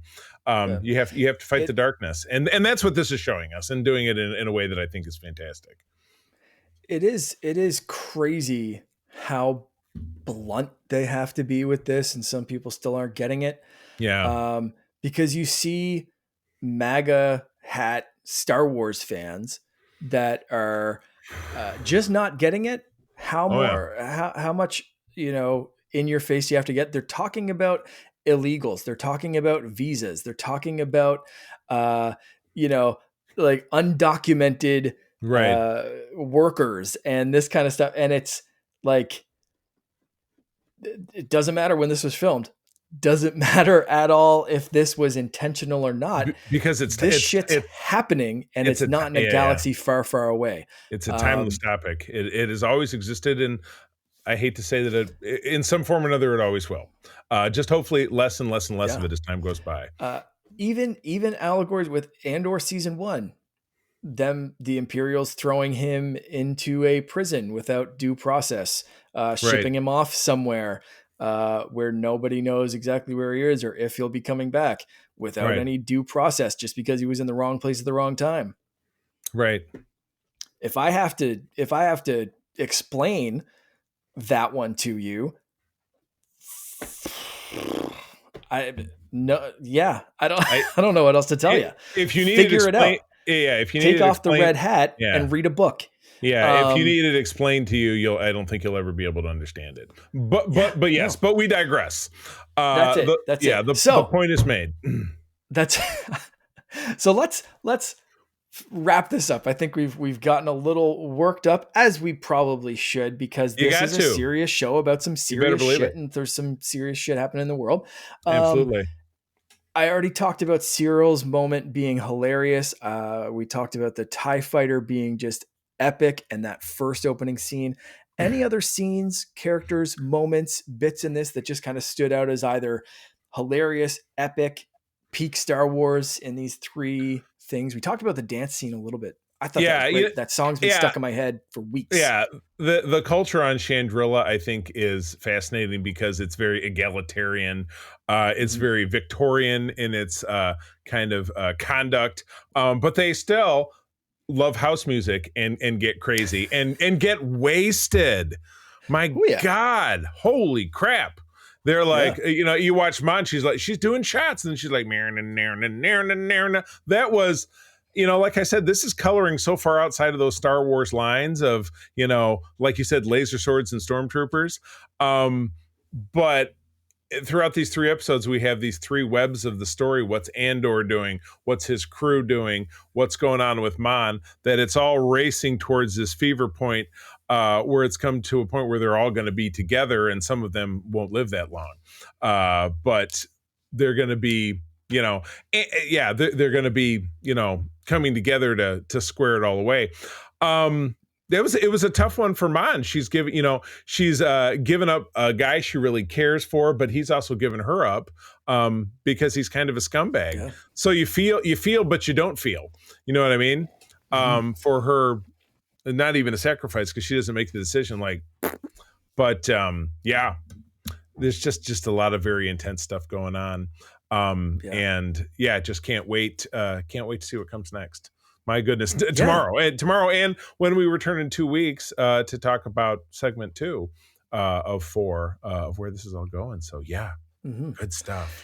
Yeah. You have to fight the It darkness, and that's what this is showing us, and doing it in a way that I think is fantastic. it is crazy how blunt they have to be with this, and some people still aren't getting it. Yeah. Because you see MAGA hat Star Wars fans that are just not getting it. Oh yeah. How much in your face you have to get? They're talking about illegals. They're talking about visas. They're talking about uh, you know like undocumented Right. workers and this kind of stuff. And it's like it doesn't matter when this was filmed. Doesn't matter at all if this was intentional or not. Because it's This it's shit's it's happening, and it's it's a not in a yeah. galaxy far, far away. It's a timeless Um, topic. It has always existed, and I hate to say that in some form or another, it always will. Just hopefully less and less and less of yeah. it as time goes by. Uh, even allegories with Andor season 1, the Imperials throwing him into a prison without due process, Right. shipping him off somewhere where nobody knows exactly where he is or if he'll be coming back without Right. any due process, just because he was in the wrong place at the wrong time. Right. If I have to explain that one to you, I no, yeah, I don't, I I don't know what else to tell you. if you needed Figure it explain, out. yeah, if you Take needed off the explain, red hat yeah, and read a book. yeah, if you Um, needed explained to you, I don't think you'll ever be able to understand it. yeah, But yes, no, but we digress. that's it. That's it. The So point is made. that's so let's wrap this up. I think we've gotten a little worked up, as we probably should, because You this got is a to. serious show about some You better serious believe shit, it. and there's some serious shit happening in the world. Um, Absolutely. I already talked about Cyril's moment being hilarious. We talked about the TIE fighter being just epic, and that first opening scene. Any other scenes, characters, moments, bits in this that just kind of stood out as either hilarious, epic, peak Star Wars in these three things? We talked about the dance scene a little bit. I thought that was Yeah, great. That song's been yeah, stuck in my head for weeks. yeah. The culture on Chandrilla, I think, is fascinating because it's very egalitarian. It's Mhm. very Victorian in its kind of conduct, but they still love house music and get crazy and get wasted. My Oh yeah, God, holy crap! They're yeah. like, you watch Mon, she's doing shots, and she's like, that was, like I said, this is coloring so far outside of those Star Wars lines of, like you said, laser swords and stormtroopers. But throughout these three episodes, we have these three webs of the story. What's Andor doing? What's his crew doing? What's going on with Mon? That it's all racing towards this fever point, where it's come to a point where they're all going to be together, and some of them won't live that long. But they're going to be, yeah, they're going to be, coming together to square it all away. It was a tough one for Mon. She's given up a guy she really cares for, but he's also given her up because he's kind of a scumbag. Yeah. So you feel, but you don't feel. You know what I mean? Mhm. For her, not even a sacrifice because she doesn't make the decision. But yeah, there's just a lot of very intense stuff going on. Yeah. And yeah, just can't wait. Can't wait to see what comes next. My goodness, Yeah. tomorrow, and when we return in 2 weeks to talk about segment 2 of 4 of where this is all going. So yeah, Mhm. good stuff.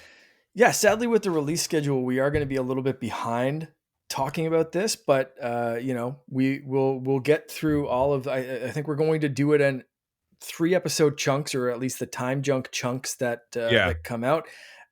Yeah, sadly, with the release schedule, we are going to be a little bit behind talking about this, but we'll get through all of. I think we're going to do it in 3 episode chunks, or at least the time junk chunks Yeah, that come out.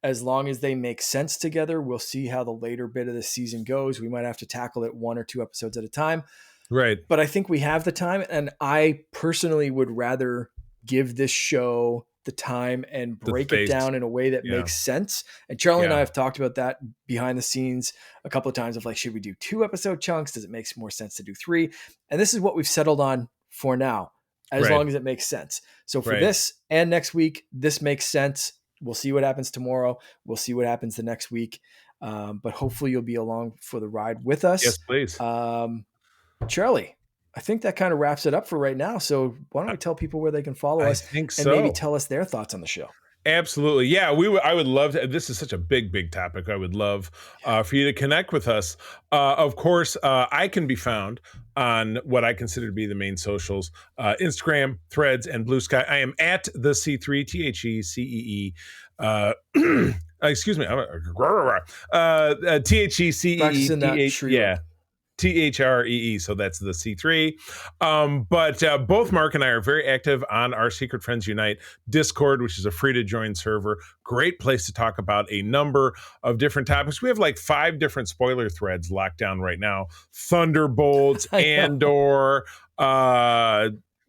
As long as they make sense together, we'll see how the later bit of the season goes. We might have to tackle it 1 or 2 episodes at a time, right. but I think we have the time, and I personally would rather give this show the time and The break it space. down in a way that Yeah, makes sense. And Charlie and I yeah, have talked about that behind the scenes a couple of times of like, should we do 2 episode chunks? Does it make more sense to do three? And this is what we've settled on for now, as right, long as it makes sense. So for right. this and next week, this makes sense. We'll see what happens tomorrow. We'll see what happens the next week. But hopefully you'll be along for the ride with us. Yes, please. Charlie, I think that kind of wraps it up for right now. So why don't I, we tell people where they can follow I us think and maybe so. tell us their thoughts on the show? Absolutely. Yeah, I would love to. This is such a big topic. I would love Yeah. for you to connect with us. Of course, I can be found on what I consider to be the main socials: Instagram, Threads, and Blue Sky. I am at the C3 THECEE. Excuse me. Practicing that THECEETH. Sri Yeah. Lanka. THREE, so that's the C3. But both Mark and I are very active on our Secret Friends Unite Discord, which is a free to join server. Great place to talk about a number of different topics. We have like 5 different spoiler threads locked down right now: Thunderbolts, I know. Andor,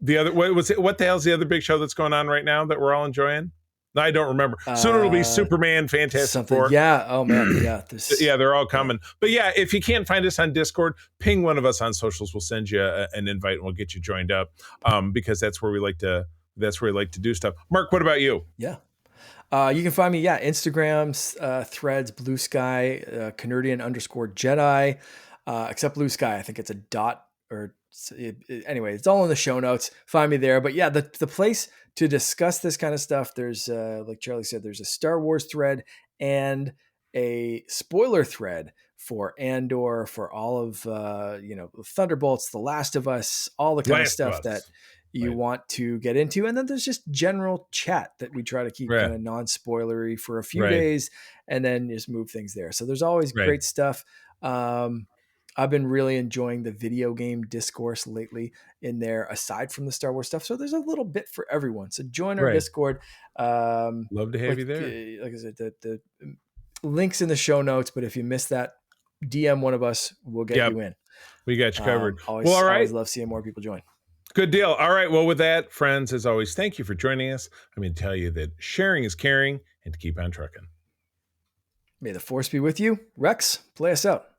the other, what the hell's the other big show that's going on right now that we're all enjoying? I don't remember. Soon it'll be Superman, Fantastic Something. Four. Yeah. Oh man. Yeah. This. Yeah, they're all Yeah. coming. But yeah, if you can't find us on Discord, ping one of us on socials. We'll send you an invite and we'll get you joined up, because that's where we like to do stuff. Mark, what about you? Yeah. You can find me, Instagram, Threads, Blue Sky, Canardian_Jedi, except Blue Sky. I think it's a dot anyway, it's all in the show notes. Find me there. But yeah, the place to discuss this kind of stuff, there's, like Charlie said, there's a Star Wars thread and a spoiler thread for Andor, for all of, Thunderbolts, The Last of Us, all the kind of Last of stuff that Us. you Right. want to get into. And then there's just general chat that we try to keep Right. kind of non-spoilery for a few Right. days and then just move things there. So there's always Right. great stuff. I've been really enjoying the video game discourse lately in there, aside from the Star Wars stuff. So there's a little bit for everyone. So join our Right. Discord. Love to have you there. Like I said, the links in the show notes. But if you missed that, DM one of us. We'll get you in. We got you covered. Always, well, all right. Always love seeing more people join. Good deal. All right. Well, with that, friends, as always, thank you for joining us. I'm going to tell you that sharing is caring, and to keep on trucking. May the force be with you. Rex, play us out.